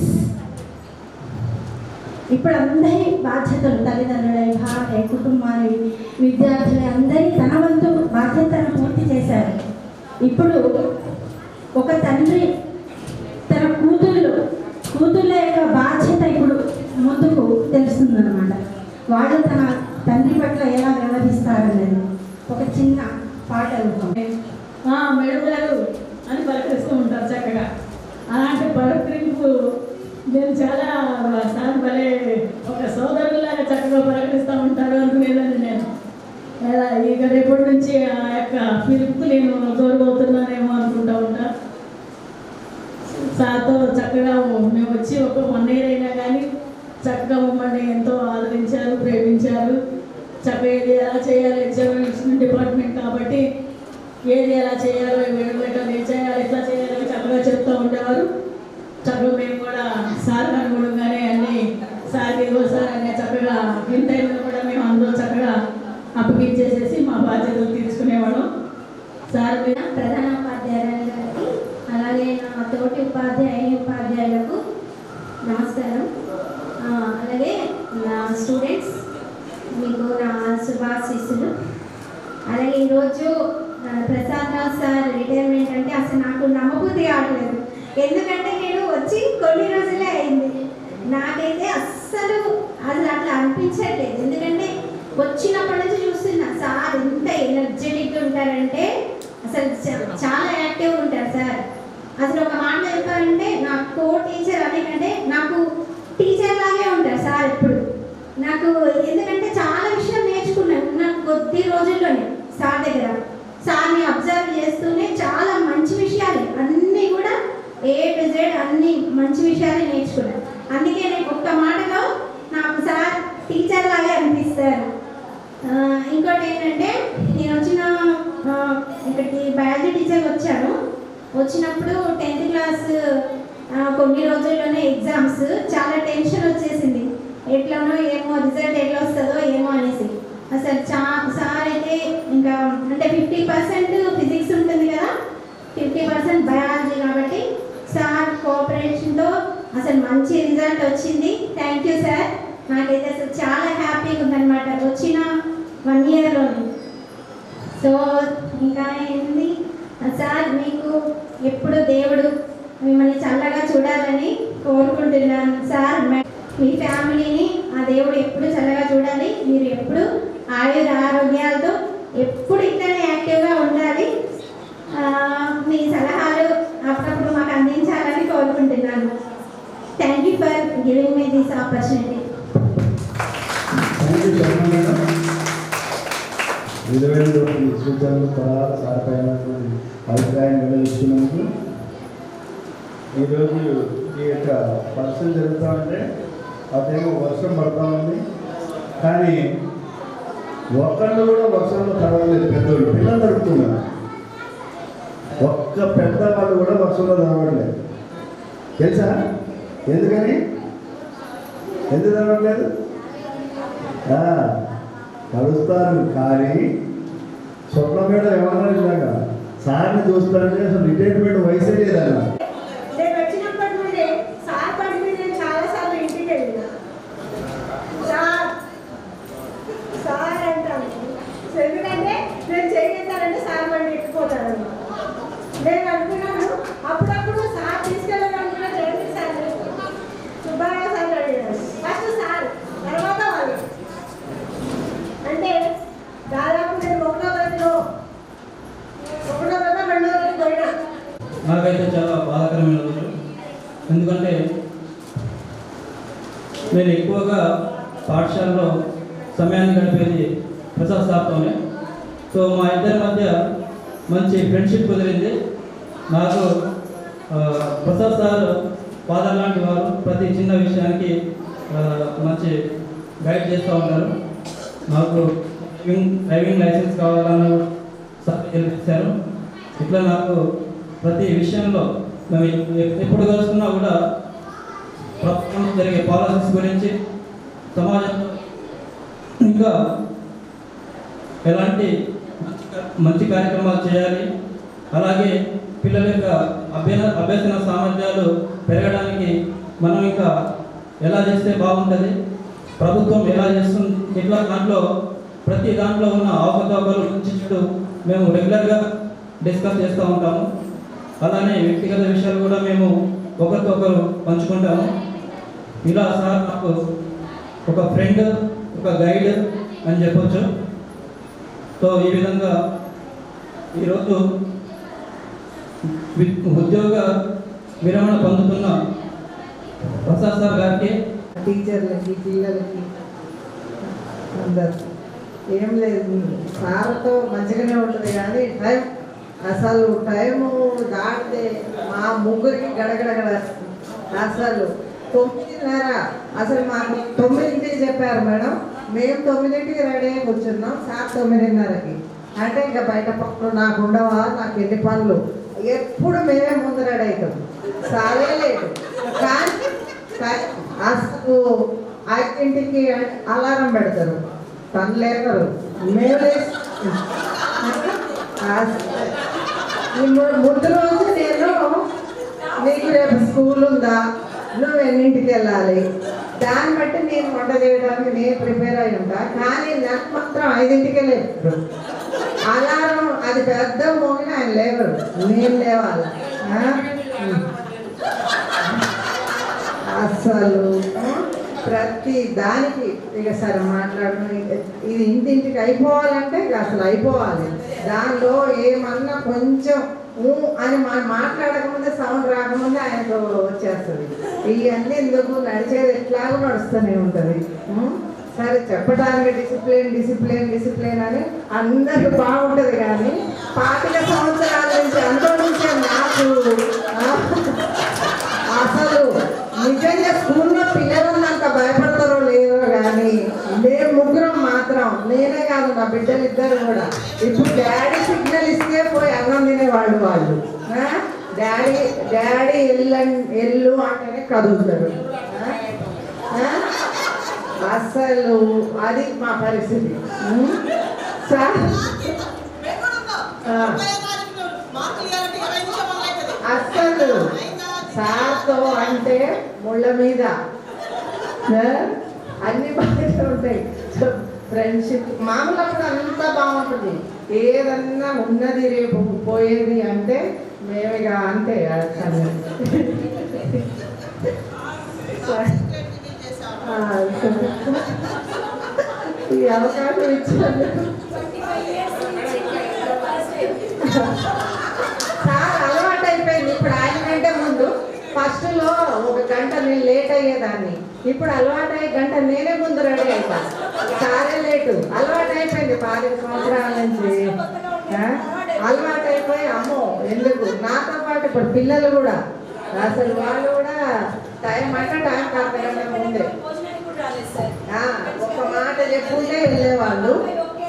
ఇప్పుడు అందరి బాధ్యతలు తల్లిదండ్రులై, భార్య, కుటుంబాన్ని, విద్యార్థులు అందరి తన వంతు బాధ్యతను పూర్తి చేశారు. ఇప్పుడు ఒక తండ్రి తన కూతుళ్ళ యొక్క బాధ్యత ఇప్పుడు ముందుకు తెలుస్తుందన్నమాట. వాళ్ళు తన తండ్రి పట్ల ఎలా వ్యవహరిస్తారనేది ఒక చిన్న పాట మేడం గారు అని పలకరిస్తూ ఉంటారు చక్కగా. అలాంటి పలకరింపు నేను చాలా సార్ భలే ఒక సోదరులాగా చక్కగా పలకరిస్తూ ఉంటారు అనుకునేదాన్ని నేను. ఇక రేపటి నుంచి ఆ యొక్క పిలుపు నేను దూరమవుతున్నానేమో అనుకుంటా ఉంటా. సార్తో చక్కగా మేము వచ్చి ఒక 1 year అయినా కానీ చక్కగా మమ్మల్ని ఎంతో ఆదరించారు, ప్రేమించారు. చక్కగా ఏది ఎలా చేయాలి, ఎగ్జామినేషన్ డిపార్ట్మెంట్ కాబట్టి ఏది ఎలా చేయాలో, ఏం చేయాలి, ఎట్లా చేయాలో చక్కగా చెప్తూ ఉండేవారు. చక్కగా మేము కూడా సార్ అనుగుణంగానే అన్నీ సార్ ఏదో సార్ అనే చక్కగా ఇంత కూడా మేము అందరూ చక్కగా అప్పగించేసేసి మా బాధ్యతలు తీర్చుకునేవాళ్ళం. సార్ ప్రధాన ఉపాధ్యాయురాలు గారికి, అలాగే నా తోటి ఉపాధ్యాయులకు నమస్కారం. అలాగే నా స్టూడెంట్స్ మీకు నా శుభాశీస్సులు. అలాగే ఈరోజు ప్రసాద్ రావు సార్ రిటైర్మెంట్ అంటే అసలు నాకు నమ్మబుద్ధి కావట్లేదు. ఎందుకంటే నేను వచ్చి కొన్ని రోజులే అయింది. నాకైతే అస్సలు అట్లా అనిపించట్లేదు. ఎందుకంటే వచ్చినప్పటి నుంచి చూస్తున్నా సార్ ఎంత ఎనర్జెటిక్గా ఉంటారంటే అసలు చాలా యాక్టివ్గా ఉంటారు సార్. అసలు ఒక మాట చెప్పాలంటే నాకు కో టీచర్ అనేకంటే నాకు టీచర్ లాగే ఉంటారు సార్ ఎప్పుడు నాకు. ఎందుకంటే చాలా విషయం నేర్చుకున్నాను నాకు కొద్ది రోజుల్లోనే సార్ దగ్గర. సార్ని అబ్జర్వ్ చేస్తూనే చాలా మంచి విషయాలు అన్నీ కూడా A to Z అన్ని మంచి విషయాలు నేర్చుకున్నాను. అందుకే నేను ఒక్క మాటలో నాకు సార్ టీచర్ లాగే అనిపిస్తారు. ఇంకోటి ఏంటంటే నేను ఇక్కడికి బయాలజీ టీచర్ వచ్చాను. వచ్చినప్పుడు 10th class కొన్ని రోజుల్లోనే ఎగ్జామ్స్, చాలా టెన్షన్ వచ్చేసింది. ఎట్లానో ఏమో రిజల్ట్ ఎట్లా వస్తుందో ఏమో అనేసి. అసలు సార్ అయితే ఇంకా అంటే 50% ఫిజిక్స్ ఉంటుంది కదా, 50% బయాలజీ కాబట్టి సార్ కోఆపరేషన్తో అసలు మంచి రిజల్ట్ వచ్చింది. Thank you sir. నాకైతే అసలు చాలా హ్యాపీగా ఉందన్నమాట వచ్చిన 1 yearలోనే. సో ఇంకా ఏంది సార్ మీకు ఎప్పుడు దేవుడు మిమ్మల్ని చల్లగా చూడాలని కోరుకుంటున్నాను సార్. మీ ఫ్యామిలీని ఆ దేవుడు ఎప్పుడు చల్లగా చూడాలి. మీరు ఎప్పుడు ఆరోగ్యాలతో ఎప్పుడు ఇట్లనే యాక్టివ్గా ఉండాలి. మీ సలహాలు అప్పుడప్పుడు మాకు అందించాలని కోరుకుంటున్నాను. Thank you for giving me this opportunity. విలువైన సూచనలు సలహాలు సారపైనటువంటి అభిప్రాయం వెల్లడిస్తున్నందుకు ఈరోజు ఈ యొక్క ఫంక్షన్ జరుగుతూ ఉంటే అదేమో వర్షం పడుతూ ఉంది. కానీ ఒక్కళ్ళు కూడా వర్షంలో తడవలేదు. పెద్దోళ్ళు పిల్లలు తడుపుతున్నారు. ఒక్క పెద్దవాళ్ళు కూడా వర్షంలో తడవట్లేదు. తెలుసా ఎందుకని? ఎందుకు తడవట్లేదు? కలుస్తారు. కానీ స్వప్న మేడం ఏమన్నా ఇలాగ సార్ని చూస్తారంటే అసలు రిటైర్మెంట్ వయసే లేదన్నా. నేను వచ్చినప్పటి నుండి సార్ పని మీద నేను చాలాసార్లు ఇంటికి వెళ్ళిన సార్ సార్ అంటాను. ఎందుకంటే నేను చేయగలుగుతానంటే సార్ బండి ఎక్కిపోతాను. నేను అనుకున్నాను అప్పుడప్పుడు సార్ తీసుకెళ్ళాలనుకున్నా జగన్ సార్ సుబ్బారావు సార్ అడిగాను. ఫస్ట్ సార్ తర్వాత వాళ్ళు. అంటే దాదాపు నేను ఒకటో తరగతిలో రెండో తరగతి పోయినా. నాకైతే చాలా బాధాకరమైన రోజు. ఎందుకంటే నేను ఎక్కువగా పాఠశాలలో సమయాన్ని గడిపేది ప్రసాద్ సార్తోనే. సో మా ఇద్దరి మధ్య మంచి ఫ్రెండ్షిప్ కుదిరింది. నాకు ప్రసాద్ సార్ ఫాదర్ లాంటి వారు. ప్రతి చిన్న విషయానికి మంచి గైడ్ చేస్తూ ఉంటారు. నాకు డ్రైవింగ్ లైసెన్స్ కావాలని సార్ తెలిపించారు. ఇట్లా నాకు ప్రతి విషయంలో మేము ఎప్పుడు కలుసుకున్నా కూడా ప్రభుత్వంలో జరిగే పాలసీస్ గురించి, సమాజంలో ఇంకా ఎలాంటి మంచి కార్యక్రమాలు చేయాలి, అలాగే పిల్లల యొక్క అభ్యసన సామర్థ్యాలు పెరగడానికి మనం ఇంకా ఎలా చేస్తే బాగుంటుంది, ప్రభుత్వం ఎలా చేస్తుంది, ఇట్లా దాంట్లో ప్రతి దాంట్లో ఉన్న అవకతవకలు నుంచి మేము రెగ్యులర్గా డిస్కస్ చేస్తూ ఉంటాము. అలానే వ్యక్తిగత విషయాలు కూడా మేము ఒకరికొకరు పంచుకుంటాము. ఇలా సార్ నాకు ఒక ఫ్రెండ్, ఒక గైడ్ అని చెప్పొచ్చు. సో ఈ విధంగా ఈరోజు ఉద్యోగ విరమణ పొందుతున్న ప్రసాద్ సార్ గారికి, టీచర్లకి, పిల్లలకి అందరు ఏం లేదు, సార్తో మంచిగానే ఉంటుంది. కానీ టైం అసలు టైము దాటితే మా ముగ్గురికి గడగడగడ. అసలు 9:30 అసలు మాకు 9కి చెప్పారు మేడం. మేము 9కి రెడీ అయి కూర్చున్నాం. సార్ 9:30కి. అంటే ఇంకా బయట పనులు నాకు ఉండవా, నాకు ఎన్ని పనులు, ఎప్పుడు మేమే ముందు రెడీ అవుతాం. సారే లేదు. కానీ అసలు 5కి అలారం పెడతారు, తను లేకరు, మేము లేచి ముందు రోజు నేను నీకు రేపు స్కూల్ ఉందా, నువ్వు ఎన్నింటికి వెళ్ళాలి, దాన్ని బట్టి నేను వంట చేయడానికి నేను ప్రిపేర్ అయి ఉంటా. కానీ నాకు మాత్రం 5కే లేదు. అలారం అది పెద్ద మోగిన ఆయన లేవరు, నేను లేవాలి. అసలు ప్రతి దానికి ఇక సరే మాట్లాడడం, ఇది ఇంటింటికి అయిపోవాలంటే ఇక అసలు అయిపోవాలి. దానిలో ఏమన్నా కొంచెం అని మనం మాట్లాడకముందే, సౌండ్ రాకముందే ఆయనకు వచ్చేస్తుంది. ఇవన్నీ ఎందుకు, నడిచేది ఎట్లాగో నడుస్తూనే ఉంటుంది. సరే చెప్పడానికి డిసిప్లిన్ అని అందరికి బాగుంటుంది. కానీ 25 సంవత్సరాల నుంచి అనుభవించే నాకు అసలు నిజంగా స్కూల్లో పిల్లలంతా భయపడతారో లేదో కానీ మేము ముగ్గురం మాత్రం, నేనే కాదు నా బిడ్డలు ఇద్దరు కూడా, ఇప్పుడు డాడీ సిగ్నల్ ఇస్తే పోయి అన్నం తినేవాళ్ళు. వాళ్ళు డాడీ ఎల్లు అంటేనే కదులుతారు. అసలు అది మా పరిస్థితి. అసలు సార్తో అంటే ముళ్ళ మీద అన్ని బాగా ఉంటాయి. ఫ్రెండ్షిప్ మామూలు అప్పుడు అంతా బాగుంటుంది. ఏదన్నా ఉన్నది రేపు పోయేది అంటే మేము ఇక అంతే ఈ అవకాశం ఇచ్చాను. సార్ అలవాటు అయిపోయింది. ఇప్పుడు ఆయన కంటే ముందు ఫస్ట్లో 1 గంట నేను లేట్ అయ్యేదాన్ని. ఇప్పుడు అలవాటు అయ్యే గంట నేనే ముందు రెడీ అవుతాను. సారే లేటు. అలవాటు అయిపోయింది 5 సంవత్సరాల నుంచి. అలవాటు అయిపోయి అమ్మో ఎందుకు నాతో పాటు ఇప్పుడు పిల్లలు కూడా అసలు వాళ్ళు కూడా టైం అంటే టైం కాకుండా ముందే ఒక మాట చెప్పుకుంటే వెళ్ళేవాళ్ళు.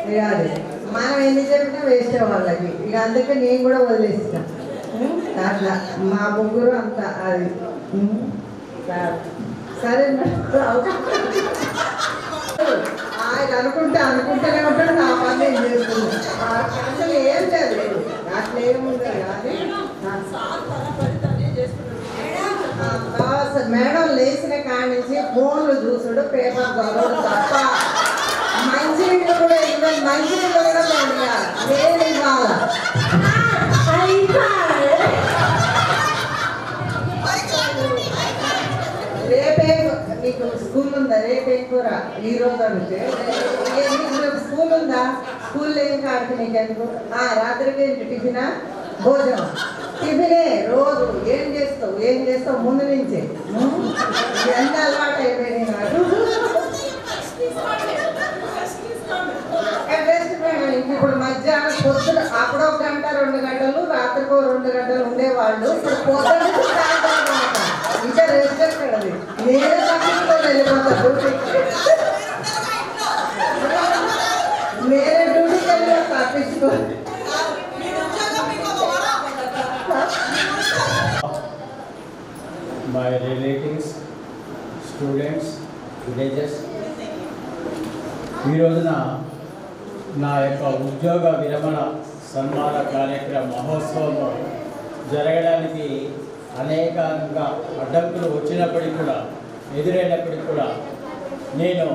ఇక అది మనం ఎన్ని చెప్పినా వేస్ట్ వాళ్ళకి. ఇక అందుకే నేను కూడా వదిలేస్తాను. అట్లా మా ముగ్గురు అంతా అది సరే. ఆయన అనుకుంటూనే ఉంటాడు. నా పని ఏం చేస్తుంది అసలు ఏం లేదు. అట్లా ఏముండదు కానీ మేడం లేచిన కాడి నుంచి ఫోన్లు చూసుడు, పేపర్ చదవడు తప్ప మంచినీళ్ళు కూడా మంచినీళ్ళు కూడా నేను ఇవ్వాలా. రేపే నీకు స్కూల్ ఉందా? రేపేం కూర? ఈ రోజు అంటే స్కూల్ ఉందా? స్కూల్లో ఏం కాదు నీకెందుకు? రాత్రికి టిఫినా భోజనం? టిఫినే రోజు. ఏం చేస్తావు ముందు నుంచే ఎంత అలవాటు అయిపోయింది నాకు. ఇప్పుడు మధ్యాహ్నం పొద్దున అప్పుడో 1 గంట 2 గంటలు, రాత్రికో 2 గంటలు ఉండేవాళ్ళు. ఇప్పుడు పొద్దున ఇంకా రెస్ట్ ఎక్కడది? నేనే తప్పించుకొని వెళ్ళిపోతా డ్యూటీకి. నేనే డ్యూటీకి వెళ్ళి తప్పించుకోండి. My relatives, students, villagers, ఈ రోజున నా యొక్క ఉద్యోగ విరమణ సన్మాన కార్యక్రమ మహోత్సవం జరగడానికి అనేకంగా అడ్డంకులు వచ్చినప్పటికీ కూడా, ఎదురైనప్పటికీ కూడా నేను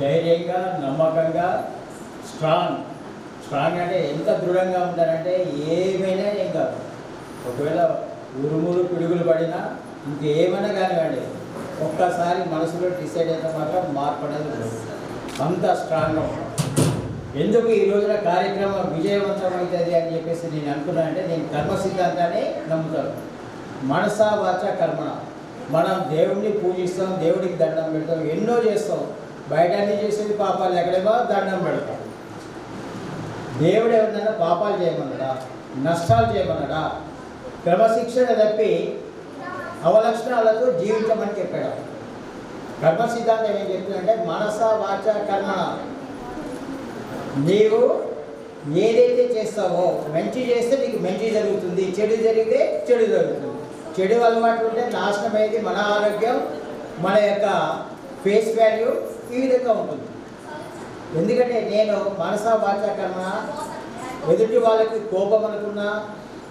ధైర్యంగా, నమ్మకంగా, స్ట్రాంగ్ అంటే ఎంత దృఢంగా ఉంటానంటే ఏమైనా ఏం కాదు. ఒకవేళ ఉరుములు పిడుగులు పడినా ఇంకేమైనా కానివ్వండి, ఒక్కసారి మనసులో డిసైడ్ అయితే మాత్రం మార్పు అనేది ఉండదు. అంత స్ట్రాంగ్గా ఉంటాం. ఎందుకు ఈ రోజున కార్యక్రమం విజయవంతం అవుతుంది అని చెప్పేసి నేను అనుకున్నాను అంటే, నేను కర్మ సిద్ధాంతాన్ని నమ్ముతాను. మనస వాచ కర్మణ. మనం దేవుడిని పూజిస్తాం, దేవుడికి దండం పెడతాం, ఎన్నో చేస్తాం. బయట అన్నీ చేసేది పాపాలు, ఎక్కడేమో దండం పెడతాం. దేవుడు ఏమన్నా పాపాలు చేయమన్నాడా? నష్టాలు చేయమన్నాడా? క్రమశిక్షణ తప్పి అవలక్షణాలతో జీవించమని చెప్పాడు. కర్మ సిద్ధాంతం ఏం చెప్తుందంటే, మనస వాచ కర్మణ. నీవు ఏదైతే చేస్తావో, మంచి చేస్తే నీకు మంచి జరుగుతుంది, చెడు జరిగితే చెడు జరుగుతుంది. చెడు అలవాటు ఉంటే నాశనం అయ్యేది మన ఆరోగ్యం, మన యొక్క ఫేస్ వాల్యూ ఈ విధంగా ఉంటుంది. ఎందుకంటే నేను మనస వాచ కర్మణ, ఎదుటి వాళ్ళకి కోపం అనుకున్నా,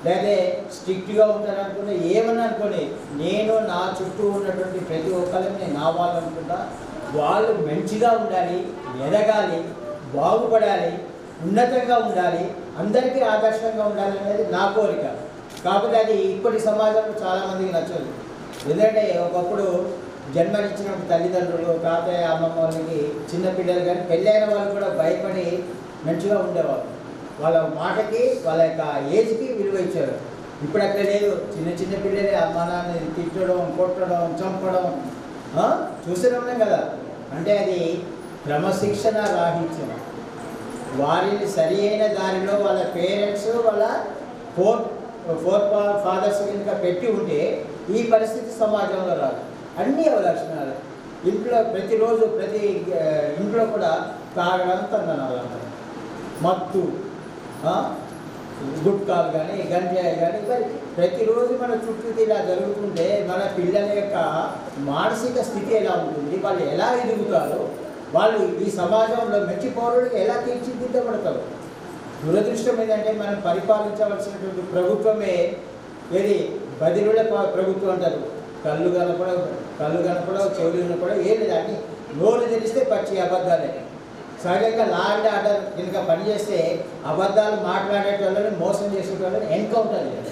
లేదా స్ట్రిక్ట్గా ఉంటాననుకున్నా, ఏమన్నా అనుకోని, నేను నా చుట్టూ ఉన్నటువంటి ప్రతి ఒక్కరిని నేను నా వాళ్ళు అనుకుంటా. వాళ్ళు మంచిగా ఉండాలి, ఎదగాలి, బాగుపడాలి, ఉన్నతంగా ఉండాలి, అందరికీ ఆదర్శంగా ఉండాలి అనేది నా కోరిక. కాకపోతే అది ఇప్పటి సమాజంలో చాలామందికి నచ్చదు. ఎందుకంటే ఒకప్పుడు జన్మనిచ్చిన తల్లిదండ్రులు, తాతయ్య, అమ్మమ్మ వాళ్ళకి చిన్నపిల్లలు కానీ పెళ్ళైన వాళ్ళు కూడా భయపడి మంచిగా ఉండేవాళ్ళు. వాళ్ళ మాటకి, వాళ్ళ యొక్క ఏజ్కి విలువ ఇచ్చారు. ఇప్పుడు అక్కడ లేదు. చిన్న పిల్లలే అమ్మ నాన్నని తిట్టడం, కొట్టడం, చంపడం చూస్తున్నాం కదా. అంటే అది క్రమశిక్షణ రాహిత్యం. వారిని సరి అయిన దారిలో వాళ్ళ పేరెంట్స్, వాళ్ళ ఫోర్ ఫాదర్స్ కనుక పెట్టి ఉంటే ఈ పరిస్థితి సమాజంలో రాదు. అన్నీ అవలక్షణాలు. ఇంట్లో ప్రతిరోజు ప్రతి ఇంట్లో కూడా తాగడం, తందనాలు, మత్తు, గుట్కాలు కానీ, గంజాయి కానీ, మరి ప్రతిరోజు మన చుట్టూ ఇలా జరుగుతుంటే మన పిల్లల యొక్క మానసిక స్థితి ఎలా ఉంటుంది, వాళ్ళు ఎలా ఎదుగుతారు, వాళ్ళు ఈ సమాజంలో మంచి పౌరుడికి ఎలా తీర్చిదిద్దబడతారు. దురదృష్టం ఏంటంటే మనం పరిపాలించవలసినటువంటి ప్రభుత్వమే ఏది బదిలీల ప్రభుత్వం అంటారు. కళ్ళు కనపడవు, చెవులు కనపడవు, ఏం లేదు. అన్నీ నోరు తెలిస్తే పచ్చి అబద్ధాలే. సహజంగా లా అండ్ ఆర్డర్ కనుక పనిచేస్తే అబద్ధాలు మాట్లాడేటోళ్ళని మోసం చేసేటోళ్ళని ఎన్కౌంటర్ చేయాలి.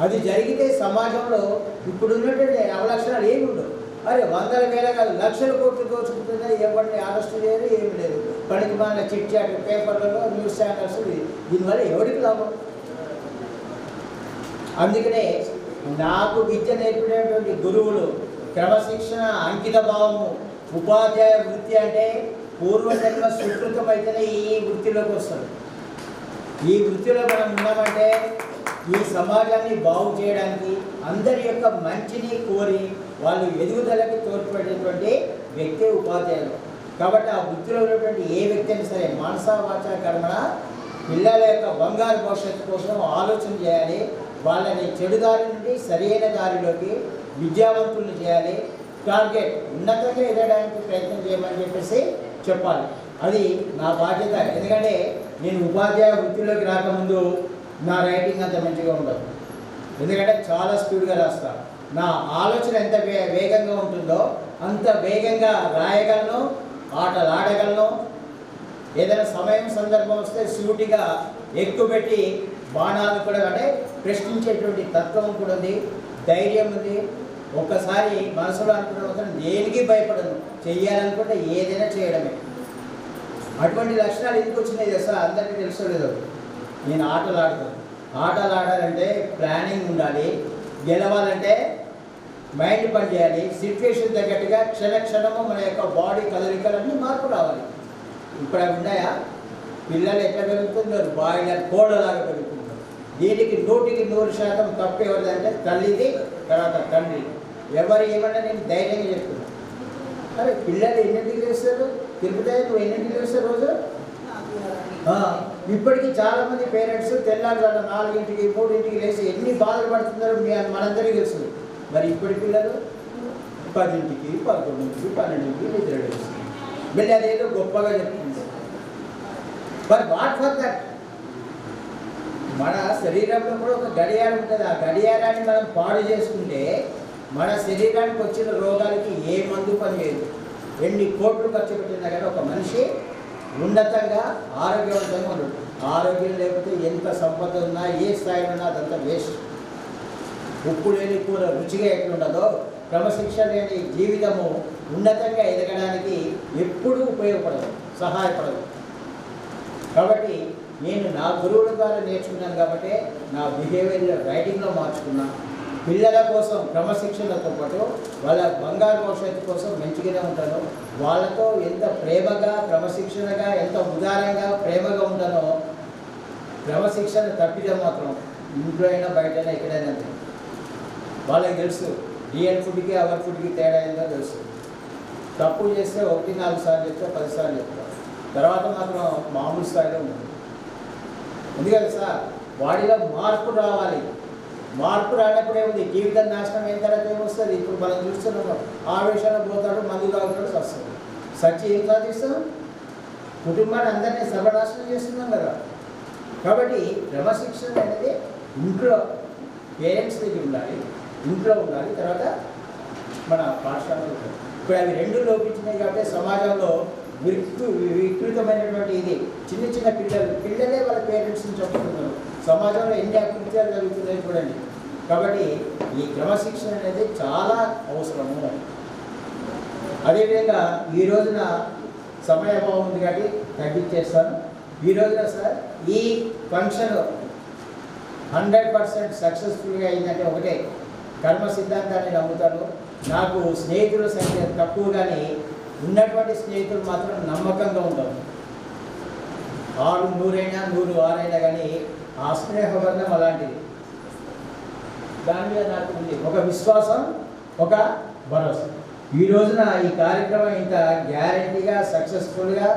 అది జరిగితే సమాజంలో ఇప్పుడు ఉన్నటువంటి అవలక్షణాలు ఏమి ఉండవు. అరే వందల వేల కాదు లక్షల కోట్లు దోచుకుంటుందా, ఎవరిని అరెస్టు చేయరు, ఏమి లేదు. పనికి మన చిట్ చాట్ పేపర్లలో న్యూస్ ఛానల్స్, దీనివల్ల ఎవరికి లాభం? అందుకనే నాకు విద్య నేర్పినటువంటి గురువులు క్రమశిక్షణ, అంకిత భావము, ఉపాధ్యాయ వృత్తి అంటే పూర్వజన్మ సుకృతం అయితేనే ఈ వృత్తిలోకి వస్తుంది. ఈ వృత్తిలో మనం ఉన్నామంటే ఈ సమాజాన్ని బాగు చేయడానికి, అందరి యొక్క మంచిని కోరి వాళ్ళు ఎదుగుదలకి తోడ్పడేటువంటి వ్యక్తే ఉపాధ్యాయులు. కాబట్టి ఆ వృత్తిలో ఉన్నటువంటి ఏ వ్యక్తి అయినా సరే మనసా వాచా కర్మణ పిల్లల యొక్క బంగారు భవిష్యత్తు కోసం ఆలోచన చేయాలి. వాళ్ళని చెడు దారి నుండి సరైన దారిలోకి విద్యావంతులను చేయాలి. టార్గెట్ ఉన్నతంగా ఎదగడానికి ప్రయత్నం చేయమని చెప్పేసి చెప్పాలి. అది నా బాధ్యత. ఎందుకంటే నేను ఉపాధ్యాయ వృత్తిలోకి రాకముందు నా రైటింగ్ అంత మంచిగా ఉండదు. ఎందుకంటే చాలా స్పీడ్గా రాస్తాను. నా ఆలోచన ఎంత వేగంగా ఉంటుందో అంత వేగంగా రాయగలను, ఆటలు ఆడగలను. ఏదైనా సమయం సందర్భం వస్తే సూటిగా ఎక్కుపెట్టి బాణాలు కూడా అంటే ప్రశ్నించేటువంటి తత్వం కూడా ఉంది, ధైర్యం ఉంది. ఒక్కసారి మనసులో అనుకున్న మాత్రం దేనికి భయపడను, చెయ్యాలనుకుంటే ఏదైనా చేయడమే. అటువంటి లక్షణాలు ఎందుకు వచ్చినాయి తెలుసా? అందరికీ తెలుసో లేదో, నేను ఆటలు ఆడతాను. ఆటలు ఆడాలంటే ప్లానింగ్ ఉండాలి, గెలవాలంటే మైండ్ పని చేయాలి, సిచ్యువేషన్ తగ్గట్టుగా క్షణము మన యొక్క బాడీ కదలికలన్నీ మార్పు రావాలి. ఇప్పుడు అవి ఉన్నాయా? పిల్లలు ఎట్లా పెరుగుతున్నారు? బాయిలర్ కోడలాగా పెరుగుతున్నారు. దీనికి 100% తప్పు ఎవరిదంటే తల్లిది, తర్వాత తండ్రి. ఎవరు ఏమన్నా నేను ధైర్యంగా చెప్తున్నాను. అరే పిల్లలు ఎన్నింటికి లేస్తారు? తిరుపతి నువ్వు ఎన్నింటికి లేస్తారు రోజు? ఇప్పటికీ చాలామంది పేరెంట్స్ తెల్లారుజామున 4ంటికి 3ంటికి లేచి ఎన్ని బాధలు పడుతున్నారో మనందరికీ తెలుసు. మరి ఇప్పటి పిల్లలు 10ంటికి 11ంటికి 12ంటికి నిద్రలేస్తారు. మళ్ళీ అదేదో గొప్పగా చెప్తుంది. But what for that? మన శరీరంలో కూడా ఒక గడియారం ఉంటుంది. ఆ గడియారాన్ని మనం పాడు చేసుకుంటే మన శరీరానికి వచ్చిన రోగాలకి ఏ మందు పని లేదు. ఎన్ని కోట్లు ఖర్చు పెట్టినా కానీ ఒక మనిషి ఉన్నతంగా ఆరోగ్యవంతంగా ఉండడు. ఆరోగ్యం లేకపోతే ఎంత సంపద ఉన్నా, ఏ స్థాయిలో ఉన్నా అదంతా వేస్ట్. ఉప్పు లేని కూర రుచిగా ఎట్లుండదో క్రమశిక్షణ లేని జీవితము ఉన్నతంగా ఎదగడానికి ఎప్పుడూ ఉపయోగపడదు, సహాయపడదు. కాబట్టి నేను నా గురువుల ద్వారా నేర్చుకున్నాను కాబట్టి నా బిహేవియర్ రైటింగ్లో మార్చుకున్నా. పిల్లల కోసం క్రమశిక్షణతో పాటు వాళ్ళ బంగారు భవిష్యత్తు కోసం మంచిగానే ఉంటాను. వాళ్ళతో ఎంత ప్రేమగా, క్రమశిక్షణగా, ఎంత ఉదారంగా, ప్రేమగా ఉంటానో క్రమశిక్షణ తప్పితే మాత్రం ఇంట్లో అయినా బయటైనా ఎక్కడైనా వాళ్ళకి తెలుసు. రియల్ ఫుడ్కి అవర్ ఫుడ్కి తేడా ఏందో తెలుసు. తప్పు చేస్తే 1-4 సార్లు చెప్తా, 10 సార్లు చెప్తా. తర్వాత మాత్రం మామూలు స్థాయిలో ఉంటుంది. ఎందుకంటే సార్ వాడిలో మార్పు రావాలి. మార్పు రానప్పుడు ఏముంది? జీవితం నాశనం అయిన తర్వాత ఏమొస్తుంది? ఇప్పుడు మనం చూస్తున్నాం, ఆవేశంలో పోతాడు, మందు తాగుతాడు, వస్తుంది. సచ్చి ఏం సాధిస్తాం? కుటుంబాన్ని అందరినీ సర్వనాశనం చేస్తున్నాం కదా. కాబట్టి క్రమశిక్షణ అనేది ఇంట్లో పేరెంట్స్ దగ్గర ఉండాలి, ఇంట్లో ఉండాలి, తర్వాత మన పాఠశాలలో ఉండాలి. ఇప్పుడు అవి 2 లోపించినాయి కాబట్టి సమాజంలో వికృతమైనటువంటి ఇది చిన్న చిన్న పిల్లలే వాళ్ళ పేరెంట్స్ని చెప్పుకుంటున్నారు. సమాజంలో ఎన్ని అకృత్యాలు జరుగుతున్నాయి చూడండి. కాబట్టి ఈ క్రమశిక్షణ అనేది చాలా అవసరము. అదేవిధంగా ఈ రోజున సమయాభావం ఉంది కాబట్టి తగ్గించేస్తాను. ఈ రోజున సార్ ఈ ఫంక్షన్ 100% సక్సెస్ఫుల్గా అయిందంటే ఒకటే, కర్మ సిద్ధాంతాన్ని నమ్ముతాను. నాకు స్నేహితుల సంఖ్య తక్కువ కానీ ఉన్నటువంటి స్నేహితులు మాత్రం నమ్మకంగా ఉంటారు. 100 అయినా 106 అయినా కానీ ఆ స్నేహబంధం అలాంటిది. దాని మీద నాకు ఉంది ఒక విశ్వాసం, ఒక భరోసా. ఈ రోజున ఈ కార్యక్రమం ఇంత గ్యారంటీగా సక్సెస్ఫుల్గా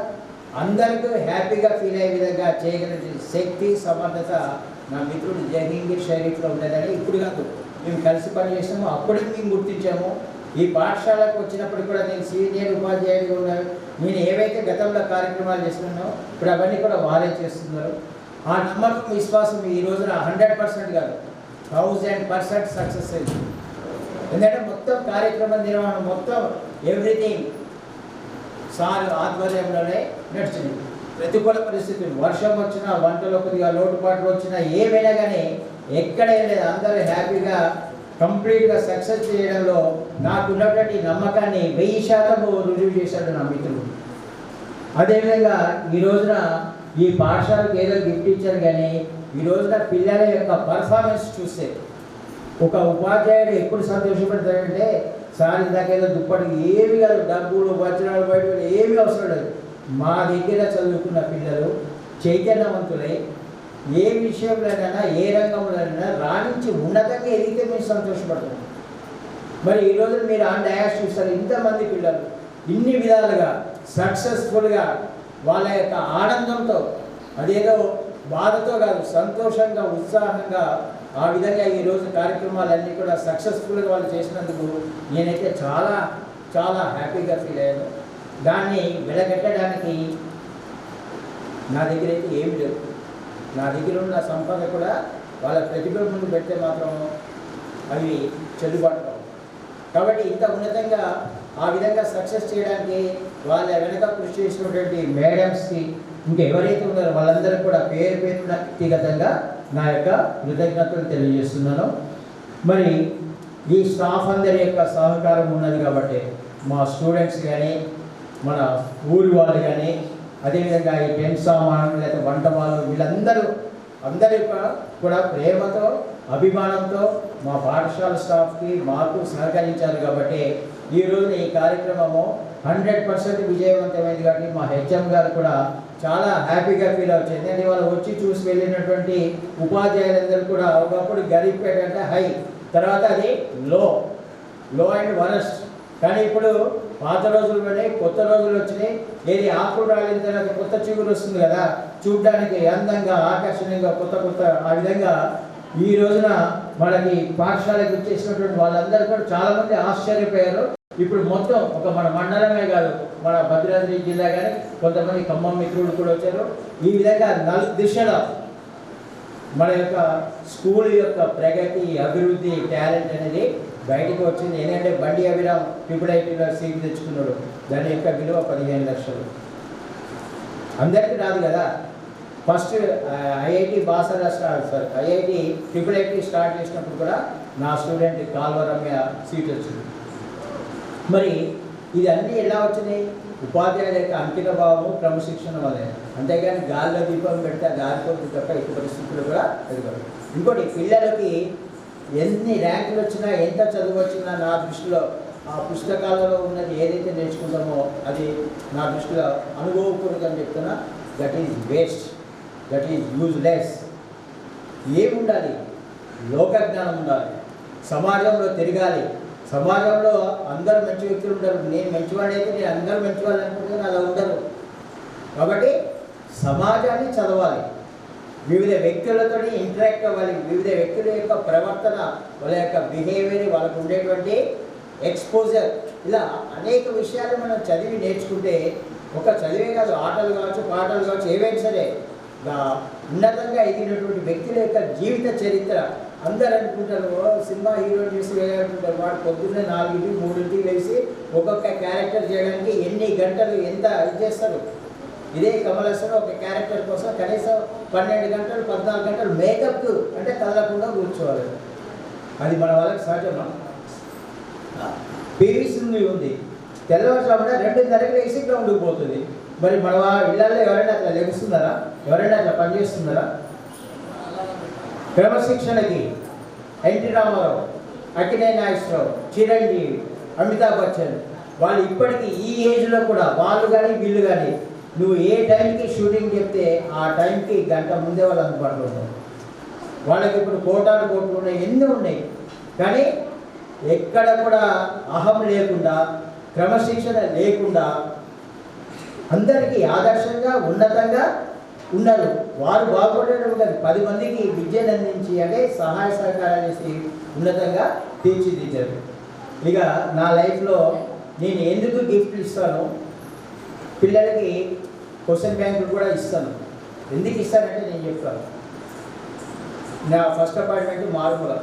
అందరికీ హ్యాపీగా ఫీల్ అయ్యే విధంగా చేయగలిగిన శక్తి, సమర్థత నా మిత్రుడు జహీంగీర్ షరీఫ్లో ఉండేదని ఇప్పుడు కాదు, మేము కలిసి పనిచేసాము. అప్పటికి మేము గుర్తించాము. ఈ పాఠశాలకు వచ్చినప్పుడు కూడా నేను సీనియర్ ఉపాధ్యాయుడిగా ఉన్నాను. నేను ఏవైతే గతంలో కార్యక్రమాలు చేస్తున్నానో ఇప్పుడు అవన్నీ కూడా వారే చేస్తున్నారు. ఆ నమ్మకం, విశ్వాసం ఈ రోజున 100% కాదు 1000% సక్సెస్ అయింది. ఎందుకంటే మొత్తం కార్యక్రమ నిర్వహణ, మొత్తం ఎవ్రీథింగ్ సార్ ఆధ్వర్యంలోనే నడిచింది. ప్రతికూల పరిస్థితులు, వర్షం వచ్చినా, వంటలో కొద్దిగా లోటుపాట్లు వచ్చినా, ఏమైనా కానీ ఎక్కడైనా లేదు, అందరూ హ్యాపీగా కంప్లీట్గా సక్సెస్ చేయడంలో నాకున్నటువంటి నమ్మకాన్ని 1000% రుజువు చేశాడు నా మిత్రుడు. అదేవిధంగా ఈ రోజున ఈ పాఠశాలకు ఏదో గిఫ్ట్ ఇచ్చారు, కానీ ఈ రోజున పిల్లల యొక్క పర్ఫార్మెన్స్ చూస్తే ఒక ఉపాధ్యాయుడు ఎప్పుడు సంతోషపడతాడంటే, సార్ ఇందాకేదో దుప్పటికి ఏమి కాదు, డబ్బులు వజ్రాలు బయట ఏమీ అవసరం లేదు, మా దగ్గర చదువుకున్న పిల్లలు చైతన్యవంతులై ఏ విషయంలోనైనా ఏ రంగంలోనైనా రాణించి ఉన్నతంగా ఎదిగితే మేము సంతోషపడతాం. మరి ఈరోజు మీరు ఆ డయాస్ చూస్తారు, ఇంతమంది పిల్లలు ఇన్ని విధాలుగా సక్సెస్ఫుల్గా వాళ్ళ యొక్క ఆనందంతో, అదేదో బాధతో కాదు, సంతోషంగా ఉత్సాహంగా ఆ విధంగా ఈరోజు కార్యక్రమాలన్నీ కూడా సక్సెస్ఫుల్గా వాళ్ళు చేసినందుకు నేనైతే చాలా చాలా హ్యాపీగా ఫీల్ అయ్యాను. దాన్ని వెలగట్టడానికి నా దగ్గర అయితే ఏమి లేవు. నా దగ్గర ఉన్న సంపద కూడా వాళ్ళ ప్రతిభ ముందు పెడితే మాత్రం అవి చెల్లుబాటు కావు. కాబట్టి ఇంత ఉన్నతంగా ఆ విధంగా సక్సెస్ చేయడానికి వాళ్ళ వెనక కృషి చేసినటువంటి మేడమ్స్కి, ఇంకా ఎవరైతే ఉన్నారో వాళ్ళందరికీ కూడా పేరు పేరున వ్యక్తిగతంగా నా యొక్క కృతజ్ఞతలు తెలియజేస్తున్నాను. మరి ఈ స్టాఫ్ అందరి యొక్క సహకారం ఉన్నది కాబట్టి మా స్టూడెంట్స్ కానీ, మన ఊరి వాళ్ళు కానీ, అదేవిధంగా ఈ టెంట్ సామాను లేదా వంట వాళ్ళు, వీళ్ళందరూ అందరి కూడా ప్రేమతో అభిమానంతో మా పాఠశాల స్టాఫ్కి మాకు సహకరించారు. కాబట్టి ఈరోజు ఈ కార్యక్రమము 100% విజయవంతమైంది. కాబట్టి మా హెచ్ఎం గారు కూడా చాలా హ్యాపీగా ఫీల్ అవుతుంది. ఎందుకంటే వాళ్ళు వచ్చి చూసి వెళ్ళినటువంటి ఉపాధ్యాయులందరూ కూడా ఒకప్పుడు గరీబ్పేట అంటే హై, తర్వాత అది లో అండ్ వరస్ట్, కానీ ఇప్పుడు పాత రోజుల్లోనే కొత్త రోజులు వచ్చినాయి. ఏది ఆకులు రాలిన తర్వాత కొత్త చిగురు వస్తుంది కదా, చూడడానికి అందంగా ఆకర్షణీయంగా కొత్త కొత్త ఆ విధంగా ఈ రోజున మనకి పాఠశాలకు వచ్చేసినటువంటి వాళ్ళందరూ కూడా చాలామంది ఆశ్చర్యపోయారు. ఇప్పుడు మొత్తం ఒక మన మండలమే కాదు, మన భద్రాద్రి జిల్లా కానీ కొంతమంది ఖమ్మం మిత్రులు కూడా వచ్చారు. ఈ విధంగా 4 దిశల మన యొక్క స్కూల్ యొక్క ప్రగతి, అభివృద్ధి, టాలెంట్ అనేది బయటకు వచ్చింది. ఎందుకంటే బండి అభిరామ్ IIITలో సీట్ తెచ్చుకున్నాడు, దాని యొక్క విలువ 15 లక్షలు. అందరికీ రాదు కదా. First IIT Basara IIT IIIT start చేసినప్పుడు కూడా నా స్టూడెంట్ కాల్వరమ్య సీట్ వచ్చింది. మరి ఇది అన్నీ ఎలా వచ్చినాయి? ఉపాధ్యాయుల యొక్క అంకిత భావము, క్రమశిక్షణ వల్లే. అంతేగాని గాల్లో దీపం పెడితే గాలిపోతుంది తప్ప ఎట్టి పరిస్థితులు కూడా ఎదుగుతారు. ఇంకోటి, పిల్లలకి ఎన్ని ర్యాంకులు వచ్చినా, ఎంత చదువు వచ్చినా, నా దృష్టిలో ఆ పుస్తకాలలో ఉన్నది ఏదైతే నేర్చుకుంటామో అది నా దృష్టిలో అనుభవపూర్వకం చెప్తున్నా, that is waste, that is useless. ఏముండాలి? లోకజ్ఞానం ఉండాలి, సమాజంలో తిరగాలి, సమాజంలో అందరూ మంచి వ్యక్తులు ఉంటారు. నేను మంచివాడైతే నేను అందరూ మంచివాళ్ళు అనుకుంటున్నాను, అలా ఉండరు. కాబట్టి సమాజాన్ని చదవాలి, వివిధ వ్యక్తులతో ఇంటరాక్ట్ అవ్వాలి, వివిధ వ్యక్తుల యొక్క ప్రవర్తన, వాళ్ళ యొక్క బిహేవియర్, వాళ్ళకు ఉండేటువంటి ఎక్స్పోజర్, ఇలా అనేక విషయాలు మనం చదివి నేర్చుకుంటే, ఒక చదివే కాదు, ఆటలు కావచ్చు, పాటలు కావచ్చు, ఏవైనా సరే ఉన్నతంగా ఎదిగినటువంటి వ్యక్తుల యొక్క జీవిత చరిత్ర. అందరు అనుకుంటారు సినిమా హీరో చూసి వేయాలనుకుంటారు, వాడు పొద్దున్నే 4, 3 లేచి ఒక్కొక్క క్యారెక్టర్ చేయడానికి ఎన్ని గంటలు ఎంత ఇది చేస్తారు. ఇదే కమల్ హాసన్ ఒక క్యారెక్టర్ కోసం కనీసం 12 గంటలు 14 గంటలు మేకప్ అంటే కదలకుండా కూర్చోవాలి. అది మన వాళ్ళకి సహజమా? పివి సింధు ఉంది, తెల్లవారుజామున 2:30 లేచి గ్రౌండ్కి పోతుంది. మరి మన ఇళ్ళల్లో ఎవరైనా అట్లా లెగుస్తున్నారా? ఎవరైనా అట్లా పనిచేస్తున్నారా? క్రమశిక్షణకి ఎన్టీ రామారావు, అక్కినేని నాగేశ్వరరావు, చిరంజీవి, అమితాబ్ బచ్చన్, వాళ్ళు ఇప్పటికీ ఈ ఏజ్లో కూడా వాళ్ళు కానీ వీళ్ళు కానీ నువ్వు ఏ టైంకి షూటింగ్ చెప్తే ఆ టైంకి గంట ముందే వాళ్ళు అందుబాటులో ఉంటారు. వాళ్ళకి ఇప్పుడు కోట్లు ఉన్నాయి, ఎన్ని ఉన్నాయి, కానీ ఎక్కడ కూడా అహం లేకుండా, క్రమశిక్షణ లేకుండా అందరికీ ఆదర్శంగా ఉన్నతంగా ఉన్నారు. వారు బాగుపడడం కాదు, 10 మందికి విద్యను అందించి అంటే సహాయ సహకారాలు చేసి ఉన్నతంగా తీర్చిదిద్దారు. ఇక నా లైఫ్లో నేను ఎందుకు గిఫ్ట్లు ఇస్తాను, పిల్లలకి క్వశ్చన్ బ్యాంకులు కూడా ఇస్తాను. ఎందుకు ఇస్తానంటే నేను చెప్తాను. నా ఫస్ట్ అపార్ట్మెంట్ మారుమూల,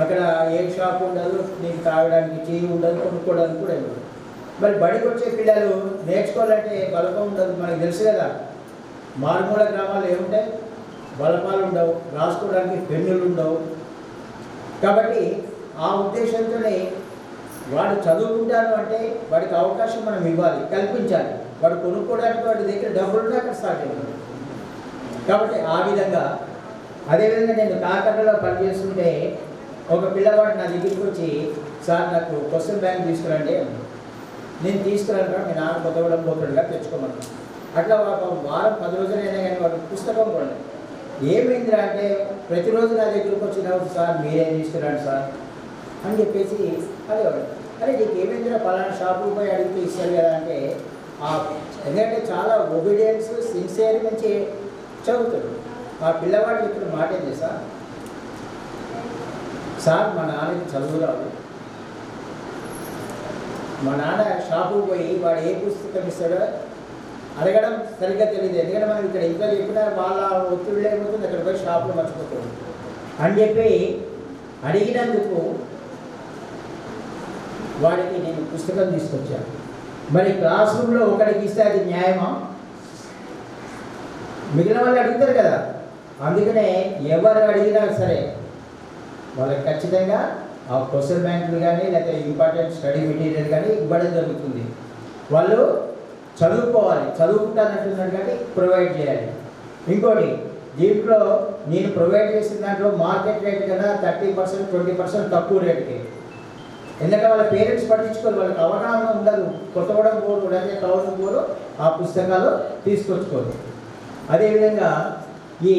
అక్కడ ఏ షాప్ ఉండదు, నీకు తాగడానికి టీ ఉండదు, కొనుక్కోవడానికి కూడా ఉండదు. మరి బడికి వచ్చే పిల్లలు నేర్చుకోవాలంటే బలపం ఉండదు, మనకు తెలుసు కదా. మారుమూల గ్రామాలు ఏముంటాయి, బలపాలు ఉండవు, రాసుకోవడానికి పెన్నులు ఉండవు. కాబట్టి ఆ ఉద్దేశంతోనే వాడు చదువుకుంటాను అంటే వాడికి అవకాశం మనం ఇవ్వాలి, కల్పించాలి. వాడు కొనుక్కోవడానికి వాడి దగ్గర డబ్బులు ఉంటే అక్కడ స్టార్ట్ అవుతుంది. కాబట్టి ఆ విధంగా అదేవిధంగా నేను కాకరలో పనిచేస్తుంటే ఒక పిల్లవాడు నా దగ్గరికి వచ్చి, సార్ నాకు క్వశ్చన్ బ్యాంక్ తీసుకురండి. నేను తీసుకురాను, మీ నాన్న కొత్తగూడెం పోతాడుగా తెచ్చుకోమన్నాను. అట్లా ఒక వారం 10 రోజులైనా కానీ వాడు పుస్తకం కూడా ఏమైందిరా అంటే ప్రతిరోజు నా దగ్గరికి వచ్చినప్పుడు, సార్ మీరే తీసుకురండి సార్ అని చెప్పేసి అడిగాడు. అరే నీకు ఏమైందిరా, పలానా షాపుకు పోయి అడిగితే ఇస్తారు కదా అంటే ఎందుకంటే చాలా ఒబీడియన్స్ సిన్సియర్ నుంచి చదువుతాడు. ఆ పిల్లవాడు ఇప్పుడు మాట ఏంటి, సార్ మా నాన్నకి చదువు రాదు, మా నాన్న షాపుకు పోయి వాడు ఏ పుస్తకం ఇస్తాడో అడగడం సరిగ్గా తెలియదు. ఎందుకంటే మనం ఇక్కడ ఇంట్లో చెప్పినా వాళ్ళ ఒత్తిడి లేకపోతుంది, అక్కడ పోయి షాపులో మర్చిపోతుంది అని చెప్పి అడిగినందుకు వాడికి నేను పుస్తకం తీసుకొచ్చాను. మరి క్లాస్ రూమ్లో ఒకడికి ఇస్తే అది న్యాయమా? మిగిలిన వాళ్ళు అడుగుతారు కదా. అందుకనే ఎవరు అడిగినా సరే వాళ్ళకి ఖచ్చితంగా ఆ క్వశ్చన్ బ్యాంకులు కానీ లేకపోతే ఇంపార్టెంట్ స్టడీ మెటీరియల్ కానీ ఇవ్వడం జరుగుతుంది. వాళ్ళు చదువుకోవాలి, చదువుకుంటానంటున్నారు కానీ ప్రొవైడ్ చేయాలి. ఇంకోటి దీంట్లో నేను ప్రొవైడ్ చేసిన దాంట్లో మార్కెట్ రేట్ కన్నా 30%, 20% తక్కువ రేటుకి. ఎందుకంటే వాళ్ళ పేరెంట్స్ పట్టించుకోరు, వాళ్ళకి అవగాహన ఉండదు. కొత్తగూడెం పోరు లేకపోతే టౌన్ పోరు ఆ పుస్తకాలు తీసుకొచ్చుకోరు. అదేవిధంగా ఈ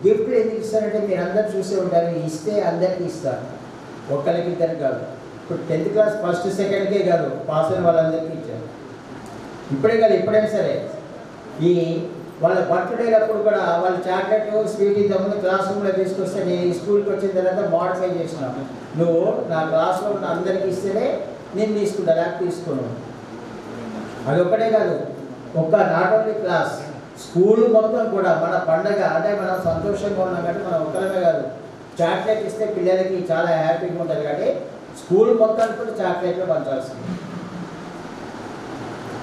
గిఫ్ట్లు ఎందుకు ఇస్తారంటే మీరు అందరు చూసే ఉంటారు, ఇస్తే అందరికీ ఇస్తారు, ఒక్కరికి ఇద్దరికి కాదు. ఇప్పుడు 10th క్లాస్ ఫస్ట్ సెకండ్కే కాదు, పాస్ అయిన వాళ్ళందరికీ ఇచ్చారు. ఇప్పుడే కాదు, ఎప్పుడైనా సరే ఈ వాళ్ళ బర్త్డేలప్పుడు కూడా వాళ్ళు చాక్లెట్ స్వీట్ ఇంతకుముందు క్లాస్ రూమ్లో తీసుకొస్తే నేను ఈ స్కూల్కి వచ్చిన తర్వాత మోడిఫై చేసినాను. నువ్వు నా క్లాస్లో ఉన్న అందరికీ ఇస్తేనే నేను తీసుకుంటా, లేకపోతే తీసుకోను. అది ఒక్కటే కాదు, నాట్ ఓన్లీ క్లాస్, స్కూల్ మొత్తం కూడా మన పండగ అంటే మనం సంతోషంగా ఉన్నాం కాబట్టి మనం ఒక్కరమే కాదు, చాక్లెట్ ఇస్తే పిల్లలకి చాలా హ్యాపీగా ఉంటుంది. కాబట్టి స్కూల్ మొత్తానికి కూడా చాక్లెట్లు పంచాల్సింది.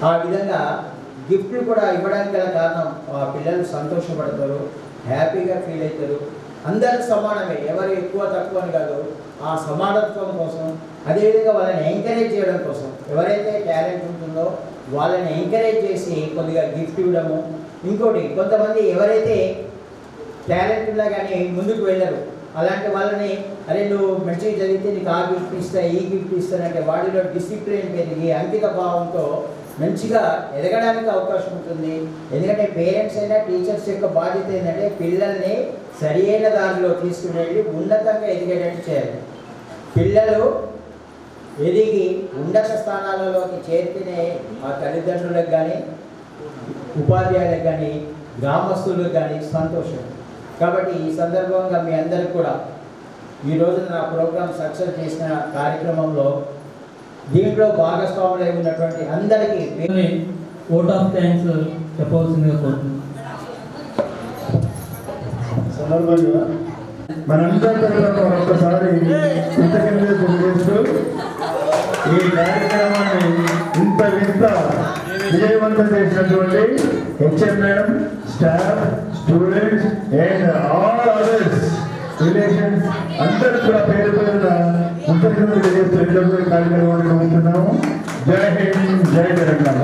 ఆ విధంగా గిఫ్ట్లు కూడా ఇవ్వడానికి గల కారణం ఆ పిల్లలు సంతోషపడతారు, హ్యాపీగా ఫీల్ అవుతారు. అందరూ సమానమే, ఎవరు ఎక్కువ తక్కువ అని కాదు, ఆ సమానత్వం కోసం. అదేవిధంగా వాళ్ళని ఎంకరేజ్ చేయడం కోసం, ఎవరైతే టాలెంట్ ఉంటుందో వాళ్ళని ఎంకరేజ్ చేసి కొద్దిగా గిఫ్ట్ ఇవ్వడము. ఇంకోటి కొంతమంది ఎవరైతే టాలెంట్ ఉన్నా కానీ ముందుకు వెళ్ళరు, అలాంటి వాళ్ళని అరే నువ్వు మంచిగా చదివితే నీకు ఆ గిఫ్ట్ ఇస్తా ఈ గిఫ్ట్ ఇస్తానంటే వాడిలో డిసిప్లిన్ పెరిగి అంకిత భావంతో మంచిగా ఎదగడానికి అవకాశం ఉంటుంది. ఎందుకంటే పేరెంట్స్ అయినా టీచర్స్ యొక్క బాధ్యత ఏంటంటే పిల్లల్ని సరి అయిన దారిలో తీసుకుని వెళ్ళి ఉన్నతంగా ఎదిగేటట్టు చేయాలి. పిల్లలు ఎదిగి ఉన్నత స్థానాలలోకి చేరితేనే ఆ తల్లిదండ్రులకు కానీ ఉపాధ్యాయులకు కానీ గ్రామస్తులకు కానీ సంతోషం. కాబట్టి ఈ సందర్భంగా మీ అందరికీ కూడా ఈరోజు నా ప్రోగ్రాం సక్సెస్ చేసిన కార్యక్రమంలో దీంట్లో భాగస్వాములై ఉన్నటువంటి అందరికీ ఓట్ ఆఫ్ థ్యాంక్స్ చెప్పవలసిందిగా కోరుతున్నాను. సందర్భంగా మనందరూ ఒక్కసారి కృతజ్ఞతలు తెలియజేస్తూ ఈ కార్యక్రమాన్ని ఇంత విజయవంతం చేసినటువంటి HM madam, staff, students and all others relations అందరూ కూడా పేరు పేరున కృతజ్ఞతలు తెలియజేస్తూ కార్యక్రమాన్ని ఉంటున్నాము. జై హింద్, జై తెలంగాణ.